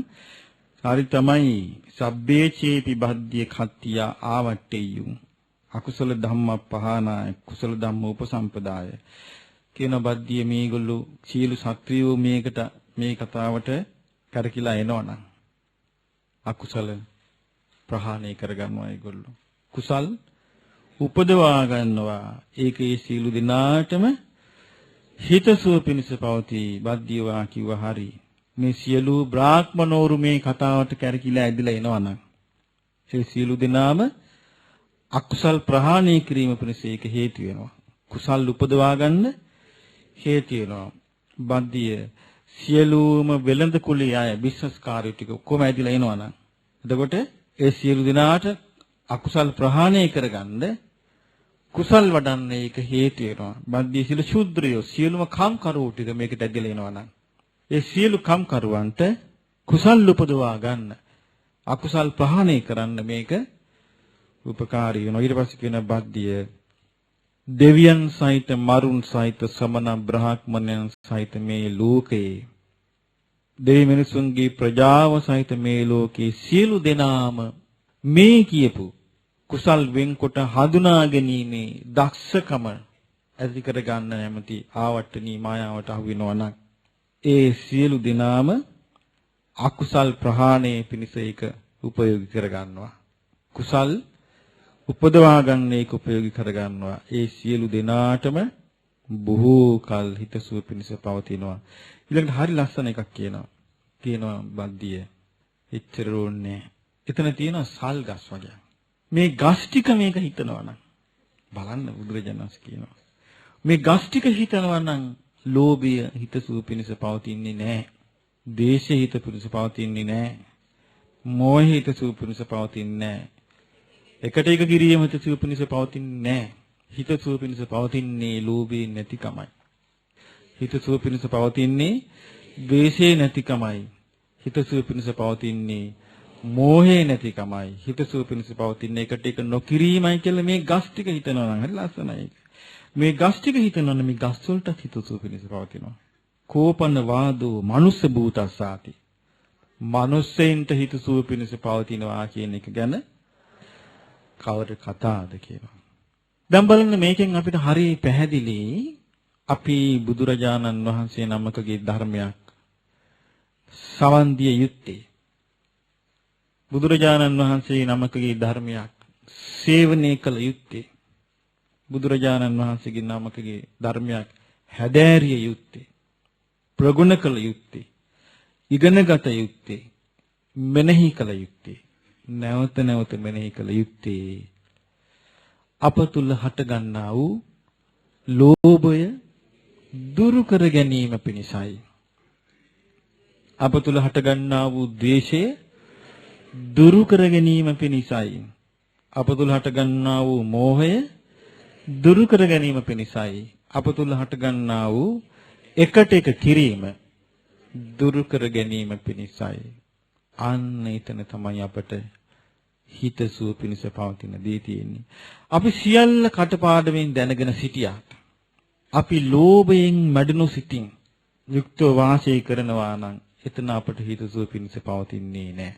හරි තමයි. සබ්බේ චේපි බද්දිය කත්තිය ආවට්ටෙය්‍යුම් අකුසල ධම්ම පහනාය කුසල ධම්ම උපසම්පදාය කියන බද්දිය මේගොල්ලෝ සීල සත්‍රියෝ මේකට මේ කතාවට කරකිලා එනවනම් අකුසල ප්‍රහාණය කරගන්නවා ඒගොල්ලෝ. කුසල් උපදවා ගන්නවා. ඒකේ සීල දිනාටම හිතසුව පිණිස පවතී. බද්දියවා කිව්වා හරි. මේ සියලු බ්‍රාහ්මනෝරු මේ කතාවට කැරකිලා ඇදලා එනවනම් ඒ සියලු දෙනාම අකුසල් ප්‍රහාණය කිරීම පිණිස ඒක හේතු වෙනවා. කුසල් උපදවා ගන්න හේතු වෙනවා. බද්දිය සියලුම වෙළඳ කුලයේ අය බිස්නස්කාරයෝ ටික ඔක්කොම ඇදලා එනවනම් එතකොට ඒ සියලු දෙනාට අකුසල් ප්‍රහාණය කරගන්න කුසල් වඩන්න ඒක හේතු වෙනවා. බද්දිය සියලු ශුද්‍රයෝ සියලුම කම්කරුවෝ ටික මේකට ඇදලා එනවනම් ඒ සියලු කම්කරුවන්ට කුසල් උපදවා ගන්න අකුසල් ප්‍රහාණය කරන්න මේක උපකාරී වෙනවා. ඊට පස්සේ කියන බද්දිය දෙවියන් සහිත මරුන් සහිත සමන බ්‍රහ්මණයන් සහිත මේ ලෝකයේ දෙවි මිනිසුන්ගේ ප්‍රජාව සහිත මේ ලෝකයේ සියලු දෙනාම මේ කියපු කුසල් වෙන්කොට හඳුනා ගැනීමේ දක්ෂකම ඇති කර ගන්න නැමැති ආවට්ටනී මායාවට අහු වෙනවා නම් ඒ සියලු දෙනාම අකුසල් ප්‍රහාණය පිණිස ඒක උපයෝගී කර ගන්නවා. කුසල් උපදවා ගන්න ඒක උපයෝගී කර ගන්නවා. ඒ සියලු දෙනාටම බොහෝ කල් හිතසුව පිණිස පවතිනවා. ඊළඟට හරි ලස්සන එකක් කියනවා බද්දිය. එච්චර ඕනේ. එතන තියෙනවා සල් ගස් වගේ. මේ ගස් ටික මේක හිතනවා නම් බලන්න බුදුරජාණන් වහන්සේ කියනවා. මේ ගස් ටික හිතනවා නම් ලෝභය හිතසුව පිණිස පවතින්නේ නැහැ. ද්වේෂය හිත පිණිස පවතින්නේ නැහැ. මෝහය හිතසුව පිණිස පවතින්නේ නැහැ. එකට එක කිරීම හිතසුව පිණිස පවතින්නේ නැහැ. හිතසුව පිණිස පවතින්නේ ලෝභය නැතිකමයි. හිතසුව පිණිස පවතින්නේ ද්වේෂය නැතිකමයි. හිතසුව පිණිස පවතින්නේ මෝහය නැතිකමයි. හිතසුව පිණිස පවතින්නේ එකට එක නොකිරීමයි කියලා මේ ගස් ටික හිතනවා නම් හරි ලස්සනයි. මේ ගස් ටික හිතනවා නම් මේ ගස් වලටත් හිතසුව පිණිස පවතිනවා. කෝපන වාදෝ මනුස්ස භූතස්සාති. මනුස්සෙන්ට හිතසුව පිණිස පවතිනවා කියන එක ගැන කවර කතාවද කියනවා. දැන් බලන්න මේකෙන් අපිට හරිය පැහැදිලි අපි බුදුරජාණන් වහන්සේ නමකගේ ධර්මයක් සවන් දිය යුත්තේ. බුදුරජාණන් වහන්සේ නමකගේ ධර්මයක් සේවනය කළ යුත්තේ. බුදුරජාණන් වහන්සේගේ නමකගේ ධර්මයක් හැදෑරිය යුත්තේ. ප්‍රගුණ කළ යුත්තේ. ඉගෙනගත යුත්තේ. මෙනෙහි කළ යුත්තේ. නැවත නැවත මෙනෙහි කළ යුත්තේ. අප තුල හට ගන්නා වූ ලෝභය දුරු කර ගැනීම පිණිසයි. අප තුල හට ගන්නා වූ ද්වේෂය දුරු කර ගැනීම පිණිසයි. අප තුල හට ගන්නා වූ මෝහය දුරු කර ගැනීම පිණිසයි. අප තුල හට ගන්නා වූ එකට එක කිරීම දුරු කර ගැනීම පිණිසයි. අන්න එතන තමයි අපට හිතසුව පිණිස පවතින දේ තියෙන්නේ. අපි සියල්ල කටපාඩමින් දැනගෙන සිටියාට අපි ලෝභයෙන් මැඩුණු සිටින් යුක්තව වාසය කරනවා නම් එතන අපට හිතසුව පිණිස පවතින්නේ නැහැ.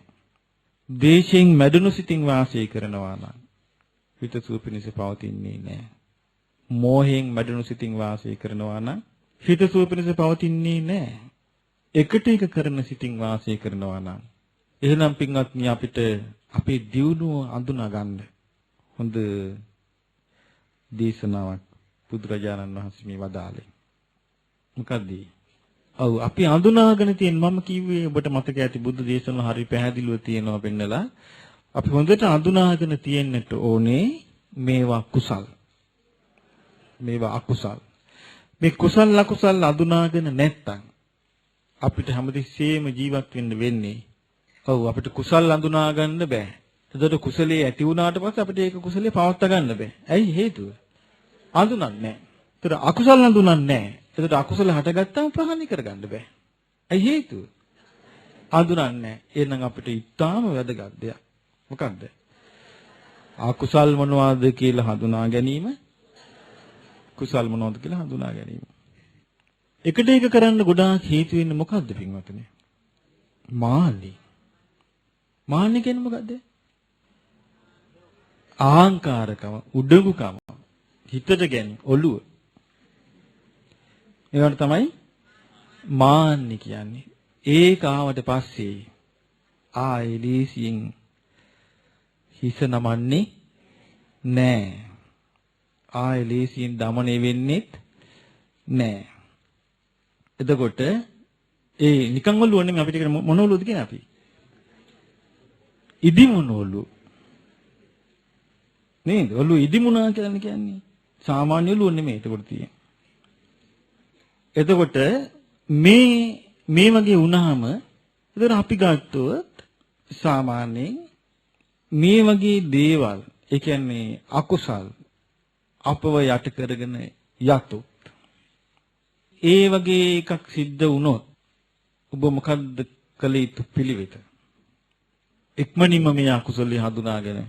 දේශයෙන් මැඩුණු සිටින් වාසය කරනවා නම් හිතසුව පිණිස පවතින්නේ නැහැ. මෝහයෙන් මැඩුණු සිටින් වාසය කරනවා නම් හිතසුව පිණිස පවතින්නේ නැහැ. එකට එක කරන සිටින් වාසය කරනවා නම් එහෙනම් පින්වත්නි අපිට අපේ දියුණුව අඳුනා ගන්න හොඳ දේශනාවක් බුදුරජාණන් වහන්සේ මේ වදාළේ. මොකද්ද? ඔව් අපි අඳුනාගෙන තියෙන මම කිව්වේ ඔබට මතක ඇති බුද්ධ දේශනාව හරි පැහැදිලිව තියෙනවා පෙන්නලා අපි හොඳට අඳුනාගෙන තියෙන්නට ඕනේ මේවා කුසල්. මේවා අකුසල්. මේ කුසල් අකුසල් අඳුනාගෙන නැත්තම් අපිට හැමතිස්සෙම ජීවත් වෙන්න වෙන්නේ. ඔව් අපිට කුසල් අඳුනා ගන්න බෑ. එතකොට කුසලයේ ඇති වුණාට පස්සේ අපිට ඒක කුසලයේ පවත්වා ගන්න බෑ. ඇයි හේතුව? අඳුනන්නේ නැහැ. එතකොට අකුසල අඳුනන්නේ නැහැ. එතකොට අකුසල හටගත්තාම ප්‍රහාණය කරගන්න බෑ. ඇයි හේතුව? අඳුනන්නේ නැහැ. එහෙනම් අපිට ඊටාම වැදගත් දෙයක්. මොකක්ද? අකුසල් මොනවාද කියලා හඳුනා ගැනීම. කුසල් මොනවද කියලා හඳුනා ගැනීම. එකට එක කරන්න ගොඩාක් හේතු වෙන්නේ මොකද්ද පින්වතුනි? මාන්නි. මාන්නි කියන්නේ මොකද්ද? ආහංකාරකම, උඩඟුකම, හිතට ගැනීම, ඔළුව. ඒකට තමයි මාන්නි කියන්නේ. ඒක ආවට පස්සේ ආයේ ලීසියෙන් හිස නමන්නේ නෑ. ආයේ ලීසියෙන් দমনය වෙන්නේත් නෑ. එතකොට ඒ නිකන් ඔළුව නෙමෙයි අපිට කියන මොන ඔළුවද කියන්නේ අපි? ඉදිමුණු ඔළුව. නේද? ඔළුව ඉදිමුණා කියලා කියන්නේ. සාමාන්‍ය ඔළුව නෙමෙයි එතකොට තියෙන්නේ. එතකොට මේ වගේ වුණාම එතකොට අපි ගත්තොත් සාමාන්‍යයෙන් මේ වගේ දේවල් ඒ කියන්නේ අකුසල් අපව යට කරගෙන යතු ඒ වගේ එකක් සිද්ධ වුණොත් ඔබ මොකද්ද කළ යුතු පිළිවෙත? ඉක්මනින්ම මේ අකුසලයේ හඳුනාගෙන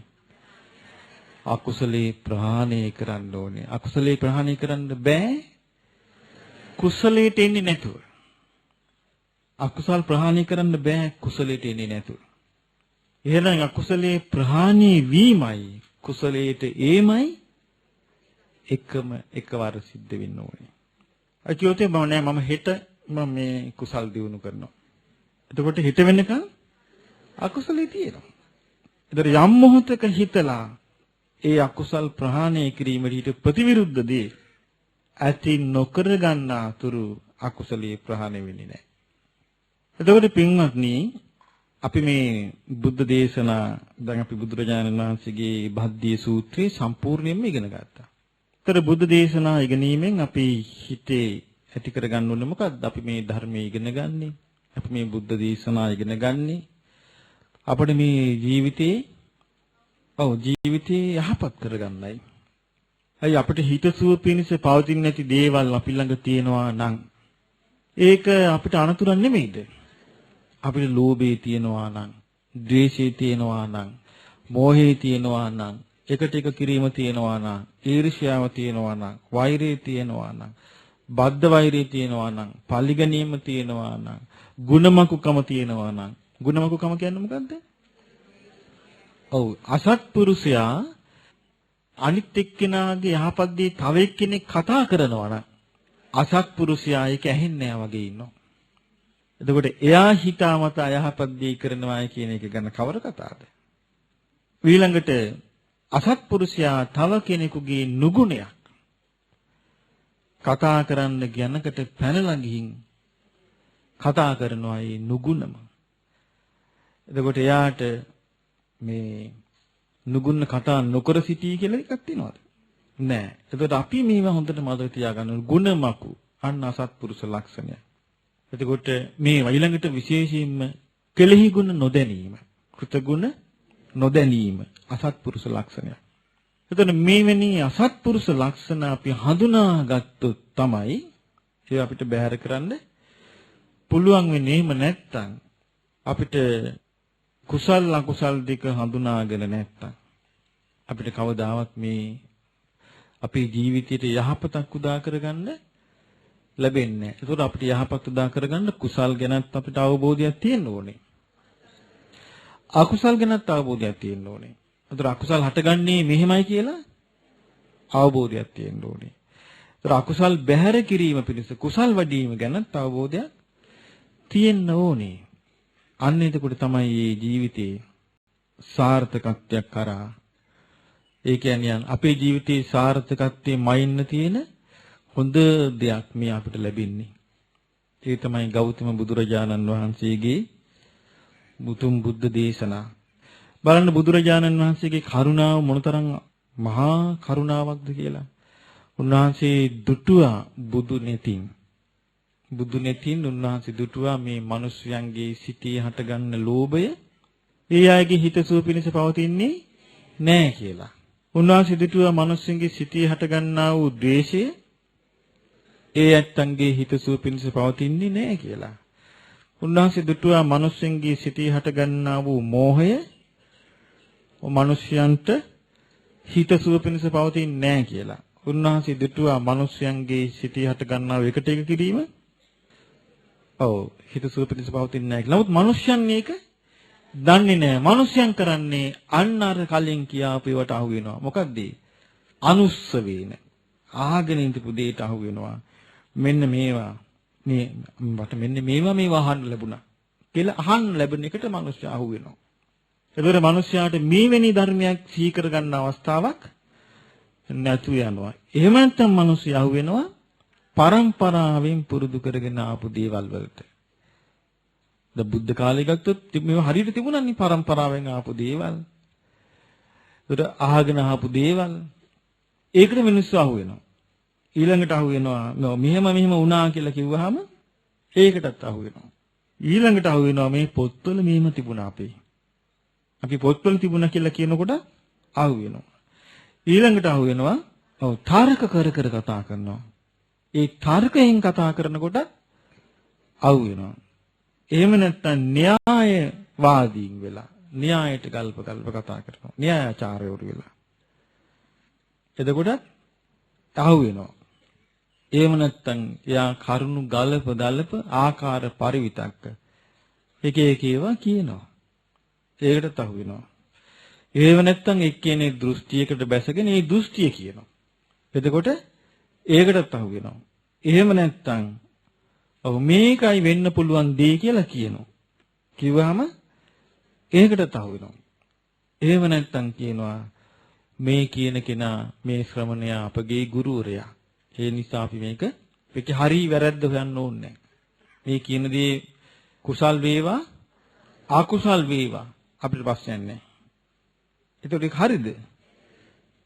අකුසලයේ ප්‍රහාණය කරන්න ඕනේ. අකුසලයේ ප්‍රහාණය කරන්න බෑ කුසලයට එන්නේ නැතුව. අකුසල් ප්‍රහාණය කරන්න බෑ කුසලයට එන්නේ නැතුව. එහෙනම් අකුසලයේ ප්‍රහාණය වීමයි කුසලයට ඒමයි එකම එකවර සිද්ධ වෙන්න ඕනේ. අකියෝතේ මම හෙට මම මේ කුසල් දිනු කරනවා. එතකොට හිත වෙනකන් අකුසලයේ තියෙනවා. ඒතර යම් මොහොතක හිතලා ඒ අකුසල් ප්‍රහාණය කිරීමට හිත ප්‍රතිවිරුද්ධ දේ ඇති නොකර ගන්න අතුරු අකුසලයේ ප්‍රහාණය වෙන්නේ නැහැ. එතකොට පින්වත්නි අපි මේ බුද්ධ දේශනා දැන් අපි බුදුරජාණන් වහන්සේගේ භද්දිය සූත්‍රය සම්පූර්ණයෙන්ම ඉගෙන ගත්තා. ඒතර බුද්ධ දේශනා ඉගෙනීමෙන් අපි හිතේ ඇති කරගන්න ඕනේ මොකද්ද? අපි මේ ධර්මයේ ඉගෙන ගන්නේ. අපි මේ බුද්ධ දේශනා ඉගෙන ගන්නේ. අපිට මේ ජීවිතේ යහපත් කරගන්නයි. අයි අපිට හිතසුව පිණිස පවතින්නේ නැති දේවල් අපි ළඟ තියෙනවා නම් ඒක අපිට අනතුරක් නෙමෙයිද? අපිට ලෝභය තියෙනවා නම්, ද්වේෂය තියෙනවා නම්, මෝහය තියෙනවා නම්, එකට එක කිරීම තියෙනවා නම්, ඊර්ෂ්‍යාව තියෙනවා නම්, වෛරය තියෙනවා නම්, බද්ධ වෛරය තියෙනවා නම්, පරිගැනීම තියෙනවා නම්, ගුණමකුකම තියෙනවා නම්, ගුණමකුකම කියන්නේ මොකද්ද? ඔව්, අසත්පුරුෂයා අනිත් එක්කෙනාගේ යහපත් දේ තව එක්කෙනෙක් කතා කරනවා නම් අසත්පුරුෂයා ඒක ඇහෙන්නේ නැහැ වගේ ඉන්නවා. එතකොට එයා හිතාමතා යහපත් දේ කරනවායි කියන එක ගැන කවර කතාවද? ඊළඟට අසත්පුරුෂයා තව කෙනෙකුගේ නුගුණයක් කතා කරන්න යනකට පැනලා ගිහින් කතා කරනවා ඒ නුගුණම. එතකොට එයාට මේ නුගුණ කතා නොකර සිටී කියලා එකක් තියෙනවද? නෑ. එතකොට අපි මේවා හොඳට මතක තියාගන්න ගුණමකු අන්න අසත්පුරුෂ ලක්ෂණය. එතකොට මේ ඊළඟට විශේෂයෙන්ම කෙලෙහි ගුණ නොදැනීම, කෘතගුණ නොදැනීම අසත්පුරුෂ ලක්ෂණය. එතකොට මේවැනි අසත්පුරුෂ ලක්ෂණ අපි හඳුනාගත්තොත් තමයි ඒ අපිට බැහැර කරන්න පුළුවන් වෙන්නේ. එහෙම නැත්නම් අපිට කුසල් අකුසල් දෙක හඳුනාගෙන නැත්නම් අපිට කවදාවත් මේ අපේ ජීවිතයට යහපතක් උදා කරගන්න ලැබෙන්නේ නැහැ. ඒතකොට අපිට යහපත් උදා කරගන්න කුසල් ගැනත් අපිට අවබෝධයක් තියෙන්න ඕනේ. අකුසල් ගැනත් අවබෝධයක් තියෙන්න ඕනේ. ඒතකොට අකුසල් හටගන්නේ මෙහෙමයි කියලා අවබෝධයක් තියෙන්න ඕනේ. ඒතකොට අකුසල් බැහැර කිරීම පිණිස කුසල් වැඩිම ගැනත් අවබෝධයක් තියෙන්න ඕනේ. අන්න එතකොට තමයි මේ ජීවිතේ සාර්ථකත්වයක් කරා. ඒ කියන්නේ අපේ ජීවිතේ සාර්ථකත්වයේ මයින්න තියෙන හොඳ දෙයක් මේ අපිට ලැබෙන්නේ. ඒ තමයි ගෞතම බුදුරජාණන් වහන්සේගේ මුතුන් බුද්ධ දේශනා. බලන්න බුදුරජාණන් වහන්සේගේ කරුණාව මොනතරම් මහා කරුණාවක්ද කියලා. උන්වහන්සේ දුටුවා බුදු නෙතින් උන්වහන්සේ දුටුවා මේ මිනිස්යන්ගේ සිතේ හටගන්න ලෝභය ඒ අයගේ හිතසුව පිණිස පවතින්නේ නැහැ කියලා. උන්වහන්සේ දුටුවා මිනිස්යන්ගේ සිතේ හටගන්නා වූ ද්වේෂය ඒ ඇත්තන්ගේ හිතසුව පිණිස පවතින්නේ නැහැ කියලා. උන්වහන්සේ දුටුවා මිනිස්යන්ගේ සිතේ හටගන්නා වූ මෝහය මිනිස්යන්ට හිතසුව පිණිස පවතින්නේ නැහැ කියලා. උන්වහන්සේ දුටුවා මිනිස්යන්ගේ සිතේ හටගන්නා වූ එකට එක කිරීම හිතසුව පිණිස පවතින්නේ නැහැ කියලා. නමුත් මිනිස්යන් මේක දන්නේ නැහැ. මිනිස්යන් කරන්නේ අන්න අර කලින් කියාපු ඒවට අහු වෙනවා. මොකක්ද? අනුස්සවේන. ආගෙන ඉඳපු දෙයට අහු වෙනවා. මෙන්න මේවා මේවා අහන්න ලැබුණා කියලා අහන්න ලැබෙන එකට මිනිස්සු අහු වෙනවා. ඒතර මිනිස්යාට මේවැනි ධර්මයක් සිහි කර ගන්න අවස්ථාවක් නැතු යනවා. එහෙම නැත්නම් මිනිස්සු අහු වෙනවා පරම්පරාවෙන් පුරුදු කරගෙන ආපු දේවල් වලට. ද බුද්ධ කාලේ ගත්තොත් මේවා හරියට තිබුණානේ පරම්පරාවෙන් ආපු දේවල්. ඒතර අහගෙන ආපු දේවල්. ඒකට මිනිස්සු අහු වෙනවා. ඊළඟට අහු වෙනවා මෙහෙම වුණා කියලා කිව්වහම ඒකටත් අහු වෙනවා. ඊළඟට අහු වෙනවා මේ පොත්වල මෙහෙම තිබුණා අපේ. අපි පොත්වල තිබුණා කියලා කියනකොට අහු වෙනවා. ඊළඟට අහු වෙනවා තර්ක කර කතා කරනවා. ඒ තර්කයෙන් කතා කරනකොට අහු වෙනවා. එහෙම නැත්නම් න්‍යායවාදීන් වෙලා න්‍යායට ගල්ප කතා කරනවා. න්‍යායාචාර්යවරු වෙලා. එතකොට අහු වෙනවා. එහෙම නැත්නම් යා කරුණු ගලප ආකාර පරිවිතක්ක එක ඒවා කියනවා. ඒකටත් අහු වෙනවා. එහෙම නැත්නම් එක්කෙනෙක් දෘෂ්ටියකට බැසගෙන ඒ දෘෂ්ටිය කියනවා. එතකොට ඒකටත් අහු වෙනවා. එහෙම නැත්නම් මේකයි වෙන්න පුළුවන් දේ කියලා කියනවා. කිව්වහම ඒකටත් අහු වෙනවා. එහෙම නැත්නම් කියනවා මේ කියන කෙනා මේ ශ්‍රමණයා අපගේ ගුරුවරයා. ඒ නිසා අපි මේක හරි වැරද්ද හොයන්න ඕනේ නැහැ. මේ කියන දේ කුසල් වේවා අකුසල් වේවා අපිට ප්‍රශ්නයක් නැහැ. ඒකට ඒක හරිද?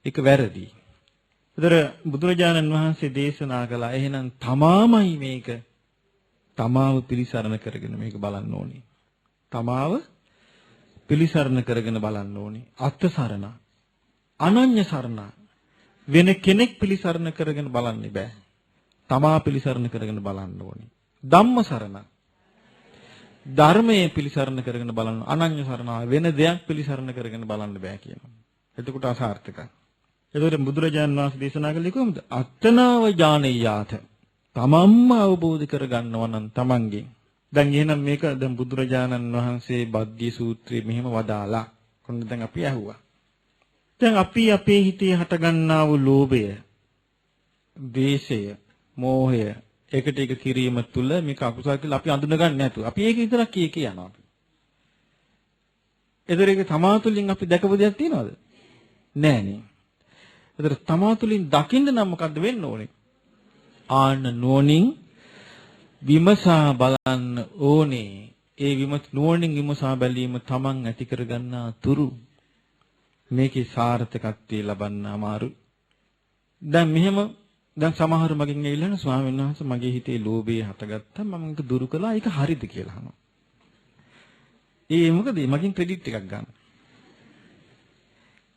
ඒක වැරදි. ඒතර බුදුරජාණන් වහන්සේ දේශනා කළා එහෙනම් තමාමයි මේක තමාව පිළිසරණ කරගෙන මේක බලන්න ඕනේ. තමාව පිළිසරණ කරගෙන බලන්න ඕනේ. අත්සරණ අනන්‍ය සරණ වෙන කෙනෙක් පිළිසරණ කරගෙන බලන්න බෑ. තමා පිළිසරණ කරගෙන බලන්න ඕනේ. ධම්ම සරණ. ධර්මයේ පිළිසරණ කරගෙන බලන්න අනන්‍ය සරණා වෙන දෙයක් පිළිසරණ කරගෙන බලන්න බෑ කියනවා. එතකොට අසාර්ථකයි. එතකොට බුදුරජාණන් වහන්සේ දේශනා කළේ කොහොමද? අත්තනාව ඥානීයාත. තමන්ම අවබෝධ කරගන්නවා නම් තමන්ගෙන්. දැන් එහෙනම් මේක දැන් බුදුරජාණන් වහන්සේ බද්ධි සූත්‍රයේ මෙහෙම වදාලා. කොහොමද දැන් අපි ඇහුවා. දැන් අපි අපේ හිතේ හටගන්නා වූ ලෝභය, ද්වේෂය, මෝහය එකට එක කිරීම තුළ මේක අකුසල කියලා අපි අඳුනගන්නේ නැතුව අපි ඒක විතරක් කී යනවා අපි. ඒතර ඒක තමා තුළින් අපි දැකපු දෙයක් තියනවද? නෑනේ. ඒතර තමා තුළින් දකින්න නම් මොකද්ද වෙන්න ඕනේ? ආන්න නුවණින් විමසා බලන්න ඕනේ. ඒ නුවණින් විමසා බැලීම තමන් ඇති කරගන්නා තුරු මේකේ සාර්ථකත්වය ලබන්න අමාරුයි. දැන් මෙහෙම දැන් සමහර මගෙන් ඇවිල්ලා ස්වාමීන් වහන්සේ මගේ හිතේ ලෝභය හටගත්තා මම ඒක දුරු කළා ඒක හරිද කියලා අහනවා. මොකද මගෙන් ක්‍රෙඩිට් එකක් ගන්න.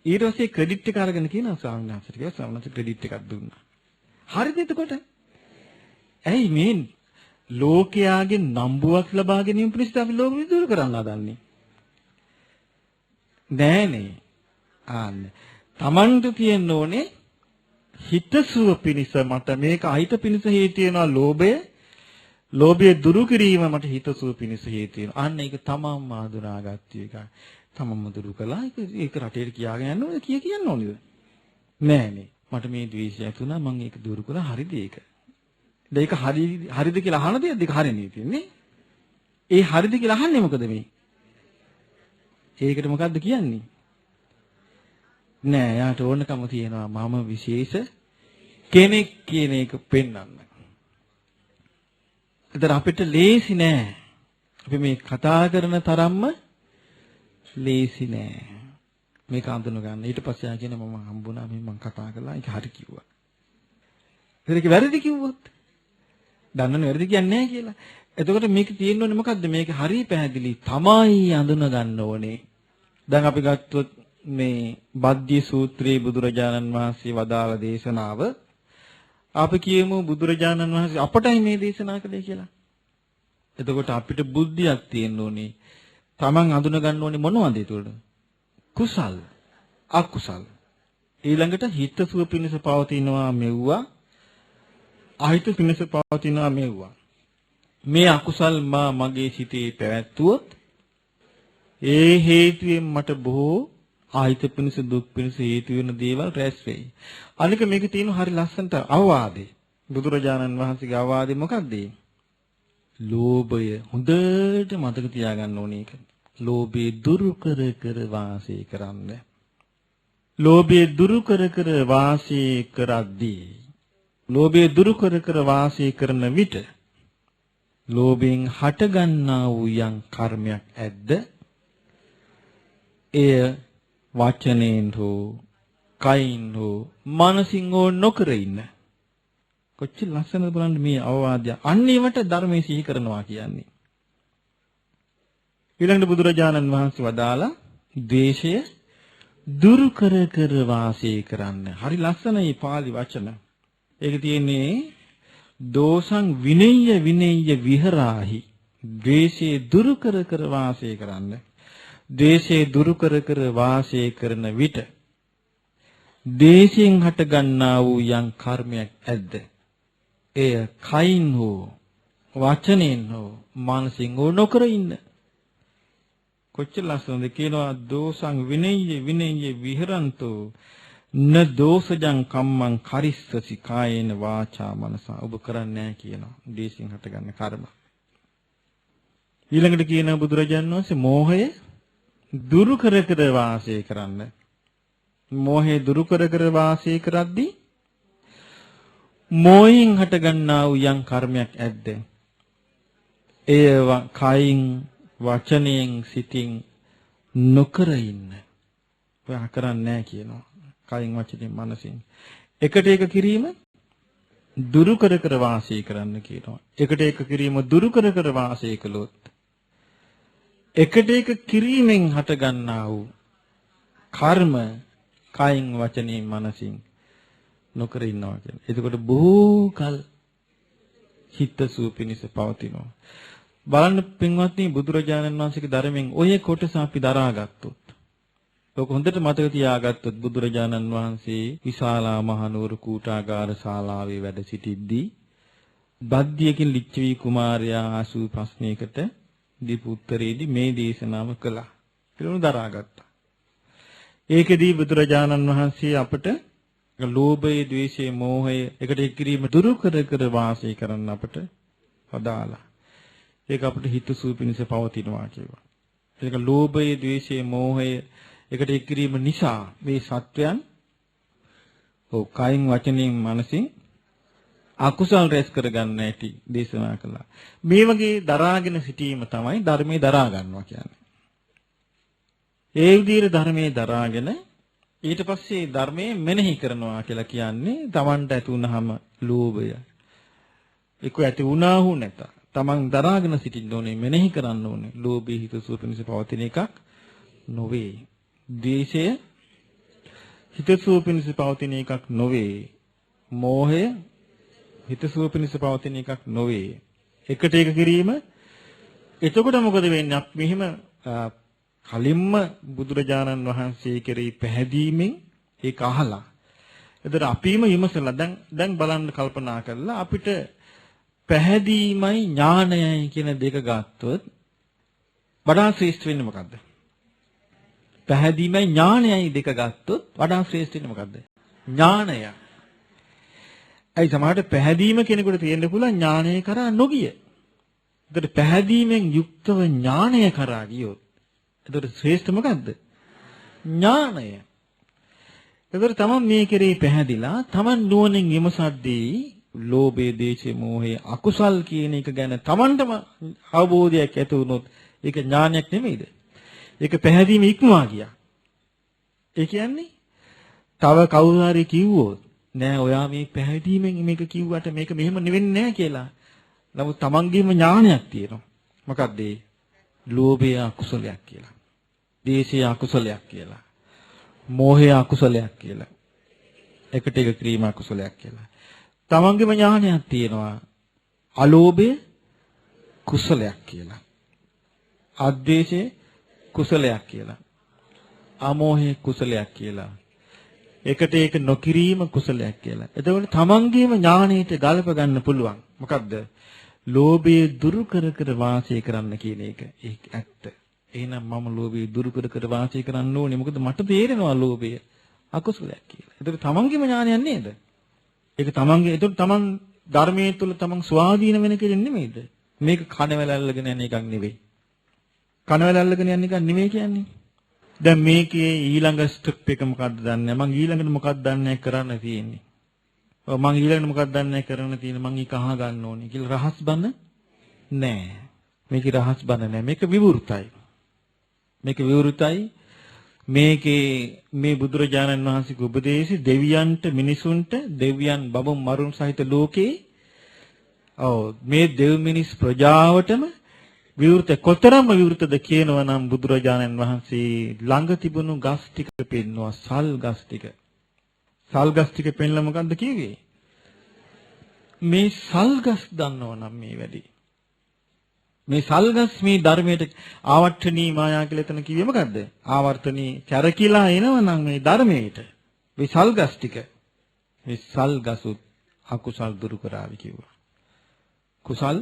ඊට පස්සේ ක්‍රෙඩිට් එක අරගෙන කියනවා ස්වාමීන් වහන්සේට කියලා ස්වාමීන් වහන්සේ ක්‍රෙඩිට් එකක් දුන්නා. හරිද එතකොට? ඇයි මේ ලෝකයාගේ නම්බුවක් ලබා ගැනීම පිණිස අපි ලෝභය දුරු කරන්න හදන්නේ? නෑනේ. තමන්ට තියෙන්න ඕනේ හිතසුව පිණිස මට මේක අහිත පිණිස හේතු වෙනවා ලෝභය දුරු කිරීම මට හිතසුව පිණිස හේතු වෙනවා. අන්න ඒක තමන්ම ආඳුනාගත්ත එක. තමන්ම දුරු කළා. ඒක රටේට කියාගෙන යන්න ඕනේ කියන්න ඕනේද? නෑනේ. මට මේ ද්වේෂය ඇතුණා මම ඒක දුරු කළා හරිද ඒක? ඒක හරිද කියලා අහන දෙයක්ද ඒක හරිනේ තියෙන්නේ? ඒ හරිද කියලා අහන්නේ මොකද මේ? ඒකට මොකද්ද කියන්නේ? නෑ යාට ඕනකම තියෙනවා මම විශේෂ කෙනෙක් කියන එක පෙන්වන්න. ඒතර අපිට ලේසි නෑ. අපි මේ කතා කරන තරම්ම ලේසි නෑ. මේක අඳුන ගන්න. ඊට පස්සේ ආ කියන මම හම්බුණා මේ මම කතා කළා ඒක හරි කිව්වා. ඒක වැරදි කිව්වොත් දන්නවනේ වැරදි කියන්නේ නෑ කියලා. එතකොට මේක තියෙන්න ඕනේ මොකද්ද? මේක හරි පැහැදිලි තමයි අඳුන ගන්න ඕනේ. දැන් අපි ගත්තොත් මේ බද්ධි සූත්‍රයේ බුදුරජාණන් වහන්සේ වදාළ දේශනාව අපි කියමු බුදුරජාණන් වහන්සේ අපටයි මේ දේශනා කළේ කියලා. එතකොට අපිට බුද්ධියක් තියෙන්න ඕනේ. Taman අඳුන ගන්න ඕනේ මොනවද ඒතකොට? කුසල්, අකුසල්. ඊළඟට හිතසුව පිණිස පවතිනවා මෙව්වා, අහිත පිණිස පවතිනවා මෙව්වා. මේ අකුසල් මගේ සිතේ පැවැත්වුවොත් ඒ හේතුවෙන් මට බොහෝ ආහිත පිණිස දුක් පිණිස හේතු වෙන දේවල් රැස් වෙයි. අනික මේකේ තියෙන හරි ලස්සනට අවවාදේ. බුදුරජාණන් වහන්සේගේ අවවාදේ මොකක්ද? ලෝභය හොඳට මතක තියාගන්න ඕනේ ඒක. ලෝභය දුරු කර කර වාසය කරන්න. ලෝභය දුරු කර කර වාසය කරද්දී ලෝභය දුරු කර කර වාසය කරන විට ලෝභයෙන් හටගන්නා වූ යම් කර්මයක් ඇද්ද? එය වචනෙන් හෝ කයින් හෝ මනසින් හෝ නොකර ඉන්න. කොච්චර ලස්සනද බලන්න මේ අවවාදය. අන්න ඒවට ධර්මයේ සිහි කරනවා කියන්නේ. ඊළඟට බුදුරජාණන් වහන්සේ වදාලා ද්වේෂය දුරු කර කර වාසය කරන්න. හරි ලස්සනයි පාලි වචන. ඒක තියෙන්නේ දෝසං විනය්‍ය විහරාහි. ද්වේෂය දුරු කර කර වාසය කරන්න. ද්වේෂය දුරු කර කර වාසය කරන විට ද්වේෂයෙන් හට ගන්නා වූ යම් කර්මයක් ඇද්ද? එය කයින් හෝ වචනෙන් හෝ මනසින් හෝ නොකර ඉන්න. කොච්චර ලස්සනද කියනවා දෝසං විනය්‍ය විහරන්තෝ න දෝසජං කම්මං කරිස්සසි කායේන වාචා මනසා. ඔබ කරන්නේ නැහැ කියනවා ද්වේෂයෙන් හට ගන්න කර්ම. ඊළඟට කියන බුදුරජාණන් වහන්සේ මෝහය දුරු කර කර වාසය කරන්න. මෝහය දුරු කර කර වාසය කරද්දී මෝහෙන් හටගන්නා වූ යම් කර්මයක් ඇද්ද? එය කයින් වචනයෙන් සිතින් නොකර ඉන්න. ඔය කරන්නේ නැහැ කියනවා. කයින් වචනයෙන් මනසින් එකට එක කිරීම දුරු කර කර වාසය කරන්න කියනවා. එකට එක කිරීම දුරු කර කර වාසය කළොත් එකට එක කිරීමෙන් හටගන්නා වූ කර්ම කයින් වචනයෙන් මනසින් නොකර ඉන්නවා කියන්නේ. එතකොට බොහෝ කල හිතසුව පිණිස පවතිනවා. බලන්න පින්වත්නි බුදුරජාණන් වහන්සේගේ ධර්මයෙන් ඔය කොටස අපි දරාගත්තොත් ඔක හොඳට මතක තියාගත්තොත් බුදුරජාණන් වහන්සේ විශාලා මහනුවර කූටාගාර ශාලාවේ වැඩ සිටිද්දී බද්දියකින් ලිච්ඡවි කුමාරයා ආසු ප්‍රශ්නයකට දීපු උත්තරේදී මේ දේශනාව කළා. ඒක දරාගත්තා. ඒකෙදී බුදුරජාණන් වහන්සේ අපට ලෝභය, ද්වේෂය, මෝහය එකට එක්කිරීම දුරු කර වාසය කරන්න අපට වදාලා. ඒක අපිට හිතසුව පිණිස පවතිනවා කියනවා. ඒක ලෝභය, ද්වේෂය, මෝහය එකට එක්කිරීම නිසා මේ සත්වයන් කයින් වචනෙන් මනසින් අකුසල් රැස් කරගන්න ඇති දේශනා කළා. මේ වගේ දරාගෙන සිටීම තමයි ධර්මයේ දරා ගන්නවා කියන්නේ. ඒ විදිහට ධර්මයේ දරාගෙන ඊට පස්සේ ධර්මයේ මෙනෙහි කරනවා කියලා කියන්නේ Tamanට ඇති වුනහම ලෝභය. ඒක ඇති වුණා හු නැත. Taman දරාගෙන සිටින්න ඕනේ, මෙනෙහි කරන්න ඕනේ. ලෝභය හිතසුව පිණිස පවතින එකක් නොවේ. ද්වේෂය හිතසුව පිණිස පවතින එකක් නොවේ. මෝහය හිතසුව පිණිස පවතින එකක් නොවේ. එකට එක කිරීම. එතකොට මොකද වෙන්නේ? අපි මෙහිම කලින්ම බුදුරජාණන් වහන්සේ කෙරෙහි පැහැදීමෙන් ඒක අහලා. එතකොට අපිම විමසලා දැන් බලන්න කල්පනා කරලා අපිට පැහැදීමයි ඥානයයි කියන දෙක ගත්තොත් වඩා ශ්‍රේෂ්ඨ වෙන්නේ මොකද්ද? පැහැදීමයි ඥානයයි දෙක ගත්තොත් වඩා ශ්‍රේෂ්ඨ වෙන්නේ මොකද්ද? ඥානය. ඒ සමහරට පැහැදීම කෙනෙකුට තියෙන්න පුළුවන් ඥානය කරා නොගිය. එතකොට පැහැදීමෙන් යුක්තව ඥානය කරා ගියොත් එතකොට ශ්‍රේෂ්ඨ මොකද්ද? ඥානය. එතකොට තමන් මේ කෙරෙහි පැහැදිලා තමන් නුවණින් විමසද්දී ලෝභය, දේශය, මෝහය අකුසල් කියන එක ගැන තමන්ටම අවබෝධයක් ඇති වුණොත් ඒක ඥානයක් නෙමෙයිද? ඒක පැහැදීම ඉක්මවා ගියා. ඒ කියන්නේ තව කවුරු හරි කිව්වොත් නෑ ඔයා මේ පැහැදීමෙන් මේක කිව්වට මේක මෙහෙම නෙවෙන්නේ නෑ කියලා. නමුත් තමන්ගේම ඥානයක් තියෙනවා. මොකක්ද ඒ? ලෝභය අකුසලයක් කියලා. දේශය අකුසලයක් කියලා. මෝහය අකුසලයක් කියලා. එකට එක ක්‍රීම අකුසලයක් කියලා. තමන්ගේම ඥානයක් තියෙනවා. අලෝභය කුසලයක් කියලා. අද්වේෂය කුසලයක් කියලා. අමෝහය කුසලයක් කියලා. එකට ඒක නොකිරීම කුසලයක් කියලා. එතකොට තමන්ගේම ඥාණයට ගලප ගන්න පුළුවන්. මොකද්ද? ලෝභය දුරු කර වාසය කරන්න කියන එක. ඒක ඇත්ත. එහෙනම් මම ලෝභය දුරු කර වාසය කරන්න ඕනේ. මොකද මට තේරෙනවා ලෝභය අකුසලයක් කියලා. එතකොට තමන්ගේම ඥානයක් නේද? ඒක තමන්ගේ. එතකොට තමන් ධර්මයේ තුල තමන් ස්වාධීන වෙන කෙනෙක් නෙමෙයිද? මේක කනවැලල්ලගෙන යන එකක් නෙවෙයි. කනවැලල්ලගෙන යන එකක් නෙවෙයි කියන්නේ. දැන් මේකේ ඊළඟ ස්ටෙප් එක මොකක්ද දන්නේ? මම ඊළඟට මොකක්ද දන්නේ කරන්න තියෙන්නේ. මම ඊළඟට මොකක්ද දන්නේ කරන්න තියෙන්නේ? මම ඒක අහ ගන්න ඕනේ කියලා රහස් බඳ නෑ. මේකේ රහස් බඳ නෑ. මේක විවෘතයි. මේක විවෘතයි. මේකේ මේ බුදුරජාණන් වහන්සේගේ උපදේශي දෙවියන්ට මිනිසුන්ට දෙවියන් බඹුන් මරුන් සහිත ලෝකේ මේ දෙව් මිනිස් ප්‍රජාවටම විවෘත කොතරම් විවෘතද කියනවා නම් බුදුරජාණන් වහන්සේ ළඟ තිබුණු ගස් ටික පෙන්නවා. සල් ගස් ටික. සල් ගස් ටික පෙන්ලා මොකද්ද කිව්වේ? මේ සල් ගස් දන්නවා නම් මේ වැඩි. මේ සල් ගස් මේ ධර්මයට ආවර්තනී මායා කියලා එතන කිව්වේ මොකද්ද? ආවර්තනී කැරකිලා එනවා නම් මේ ධර්මයට. මේ සල් ගස් ටික. මේ සල් ගසුත් අකුසල් දුරු කරાવી කිව්වා. කුසල්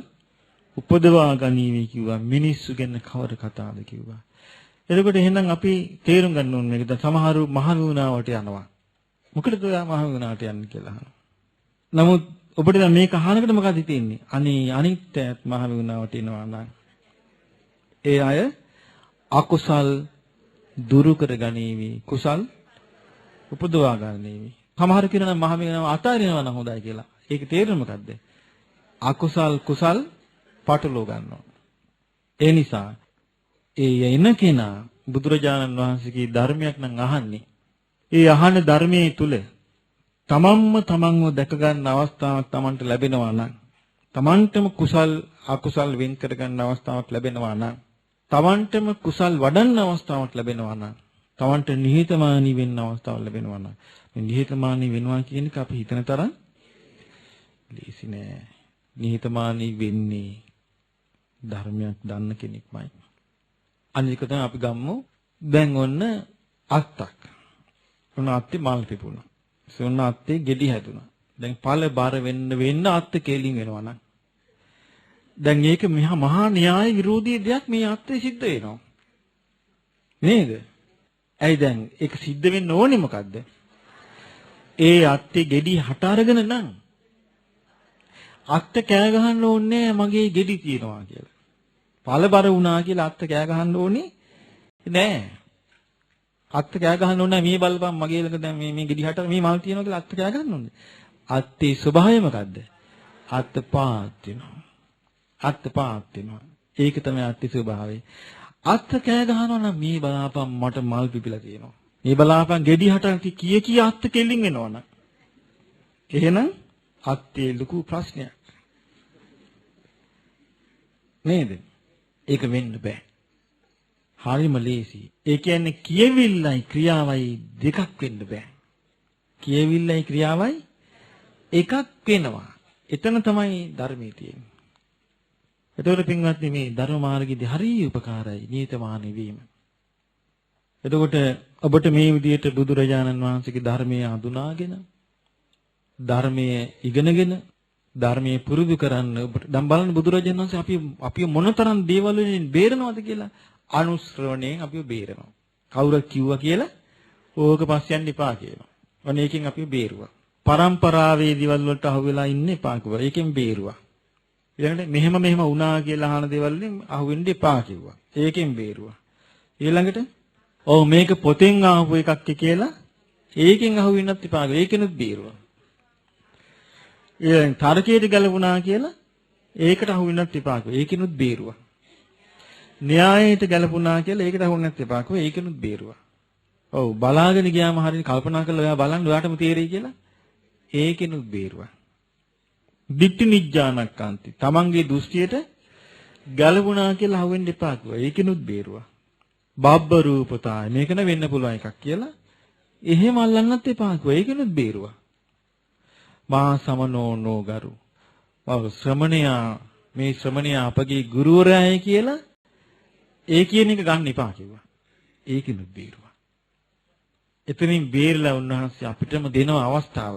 උපදවා ගනීවි කිව්වා. මිනිස්සු ගැන කවර කතාවද කිව්වා. එතකොට එහෙනම් අපි තේරුම් ගන්න ඕනේ මේක. දැන් සමහරු මහවුණාවට යනවා. මොකටද ඔයා මහවුණාවට යන්නේ කියලා අහනවා. නමුත් ඔබට දැන් මේක අහනකොට මොකද හිතෙන්නේ? අනේ අනිත්‍යත් මහවුණාවට එනවා නම් ඒ අය අකුසල් දුරු කර ගනීවි. කුසල් උපදවා ගන්නීවි. සමහර කෙනා මහවුණාව අතාරිනවා නම් හොඳයි කියලා. ඒක තේරුම මොකද්ද? අකුසල් කුසල් පටලව ගන්නවා. ඒ නිසා ඒ එන කෙනා බුදුරජාණන් වහන්සේගේ ධර්මයක් නම් අහන්නේ. ඒ අහන ධර්මයේ තුල තමන්ව දැක ගන්න අවස්ථාවක් තමන්ට ලැබෙනවා නම්, තමන්ටම කුසල් අකුසල් වෙන් කර ගන්න අවස්ථාවක් ලැබෙනවා නම්, තමන්ටම කුසල් වඩන්න අවස්ථාවක් ලැබෙනවා නම්, තවන්ට නිහතමානී වෙන්න අවස්ථාව ලැබෙනවා නම් මේ නිහතමානී වෙනවා කියන එක අපි හිතන තරම් ලේසි නෑ. නිහතමානී වෙන්නේ ධර්මයක් දන්න කෙනෙක්මයි. අනික තමයි අපි ගම්මු දැන් ඔන්න අත්තක්. ඔන්න අත්තේ මල් පිපුණා. ඔන්න අත්තේ ගෙඩි හැදුනා. දැන් ඵල බර වෙන්න අත්ත කෙලින් වෙනවා නම් දැන් මේක මහා න්‍යාය විරෝධී දෙයක් මේ අත්තේ සිද්ධ වෙනවා. නේද? ඇයි දැන් ඒක සිද්ධ වෙන්න ඕනේ මොකද්ද? ඒ අත්තේ ගෙඩි හට අරගෙන නම් අත්ත කෑ ගහන්න ඕනේ මගේ ගෙඩි තියනවා කියලා. පළබර වුණා කියලා අත්ත කෑ ගහන්න ඕනේ නෑ. අත්ත කෑ ගහන්න ඕනේ මේ බලපන් මගේ ළඟ දැන් මේ ගෙඩි හට මේ මල් තියනවා කියලා අත්ත කෑ ගහන්න ඕනේ. අත්තේ ස්වභාවය මොකද්ද? අත්ත පාත් වෙනවා. අත්ත පාත් වෙනවා. ඒක තමයි අත්තේ ස්වභාවය. අත්ත කෑ ගහනවා නම් මේ බලාපන් මට මල් පිපිලා තියෙනවා. මේ බලාපන් ගෙඩි හට කී අත්ත කෙලින් වෙනවනම් එහෙනම් අත්තේ ලොකු ප්‍රශ්නයක් නේද? ඒක වෙන්න බෑ. හරිම ලේසි. ඒ කියන්නේ කියවිල්ලයි ක්‍රියාවයි දෙකක් වෙන්න බෑ. කියවිල්ලයි ක්‍රියාවයි එකක් වෙනවා. එතන තමයි ධර්මයේ තියෙන්නේ. එතකොට පින්වත්නි මේ ධර්ම මාර්ගයේදී හරිය උපකාරයි නියතමානී වීම. එතකොට ඔබට මේ විදිහට බුදුරජාණන් වහන්සේගේ ධර්මයේ අඳුනාගෙන ධර්මයේ ඉගෙනගෙන ධර්මයේ පුරුදු කරන්න ඔබට දැන් බලන්න බුදුරජාණන් වහන්සේ අපි මොනතරම් දේවල් වලින් බේරනවද කියලා අනුශ්‍රවණයෙන් අපිව බේරනවා. කවුරුත් කිව්වා කියලා ඕක පස්සේ යන්න එපා කියනවා. අනේ එකෙන් අපිව බේරුවා. පරම්පරාවේ දේවල් වලට අහු වෙලා ඉන්න එපා කිව්වා. ඒකෙන් බේරුවා. ඊළඟට මෙහෙම වුණා කියලා අහන දේවල් වලින් අහු වෙන්න එපා කිව්වා. ඒකෙන් බේරුවා. ඊළඟට ඔව් මේක පොතෙන් ආපු එකක් කියලා ඒකෙන් අහු වෙන්නත් එපා කිව්වා. ඒකෙනුත් බේරුවා. ඊළඟ තර්කයට ගැලපුණා කියලා ඒකට අහු වෙන්නත් එපා කිව්වා. ඒකෙනුත් බේරුවා. න්‍යායයට ගැලපුණා කියලා ඒකට අහු වෙන්නත් එපා කිව්වා. ඒකෙනුත් බේරුවා. ඔව් බලාගෙන ගියාම හරියට කල්පනා කරලා ඔයා බලන්න ඔයාටම තේරෙයි කියලා ඒකෙනුත් බේරුවා. දිට්ඨි නිජ්ජානක්කාන්ති. තමන්ගේ දෘෂ්ටියට ගැලපුණා කියලා අහුවෙන්න එපා කිව්වා. ඒකෙනුත් බේරුවා. බබ්බ රූපතාය මේක න වෙන්න පුළුවන් එකක් කියලා එහෙම අල්ලන්නත් එපා කිව්වා. ඒකෙනුත් බේරුවා. මා සමනෝනෝ ගරු. ශ්‍රමණයා මේ ශ්‍රමණයා අපගේ ගුරුවරයායි කියලා ඒ කියන එක ගන්න එපා කිව්වා. ඒකෙනුත් බේරුවා. එතනින් බේරලා උන්වහන්සේ අපිටම දෙන අවස්ථාව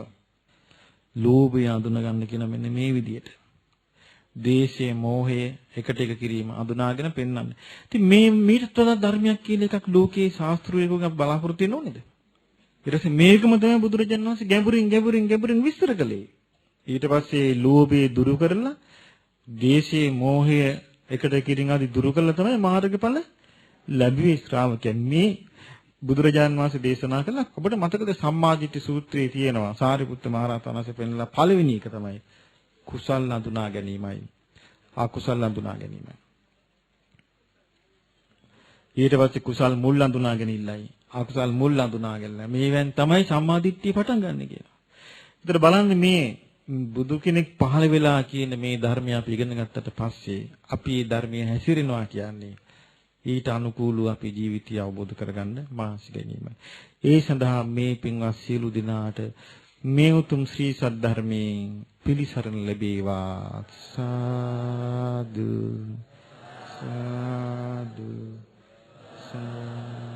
ලෝභය අඳුන ගන්න කියන මෙන්න මේ විදියට. දේශය, මෝහය එකට එක කිරීම අඳුනාගෙන පෙන්වන්නේ. ඉතින් මේ මීට වඩා ධර්මයක් කියලා එකක් ලෝකේ ශාස්ත්‍රීයකව අපි බලාපොරොත්තු වෙන්න ඕනේද? ඊට පස්සේ මේකම තමයි බුදුරජාණන් වහන්සේ ගැඹුරින් විස්තර කළේ. ඊට පස්සේ ලෝභය දුරු කරලා දේශය, මෝහය එකට කිරීම ආදී දුරු කළා තමයි මාර්ගඵල ලැබුවේ ශ්‍රාවකයන්. මේ බුදුරජාණන් වහන්සේ දේශනා කළා. ඔබට මතකද සම්මාදිට්ඨි සූත්‍රයේ තියෙනවා සාරිපුත්ත මහ රහතන් වහන්සේ පෙන්නලා පළවෙනි එක තමයි කුසල් අඳුනා ගැනීමයි අකුසල් අඳුනා ගැනීමයි. ඊට පස්සේ කුසල් මුල් අඳුනා ගැනීමයි අකුසල් මුල් අඳුනා ගැනීම. මේවෙන් තමයි සම්මාදිට්ඨිය පටන් ගන්න කියලා. ඒතර බලන්න මේ බුදු කෙනෙක් පහළ වෙලා කියන මේ ධර්මය අපි ඉගෙන ගත්තට පස්සේ අපි මේ ධර්මයේ හැසිරෙනවා කියන්නේ ඊට අනුකූලව අපි ජීවිතය අවබෝධ කරගන්න මහන්සි ගැනීමයි. ඒ සඳහා මේ පින්වත් සියලු දෙනාට මේ උතුම් ශ්‍රී සද්ධර්මයෙන් පිළිසරණ ලැබේවා. සාදු සාදු සාදු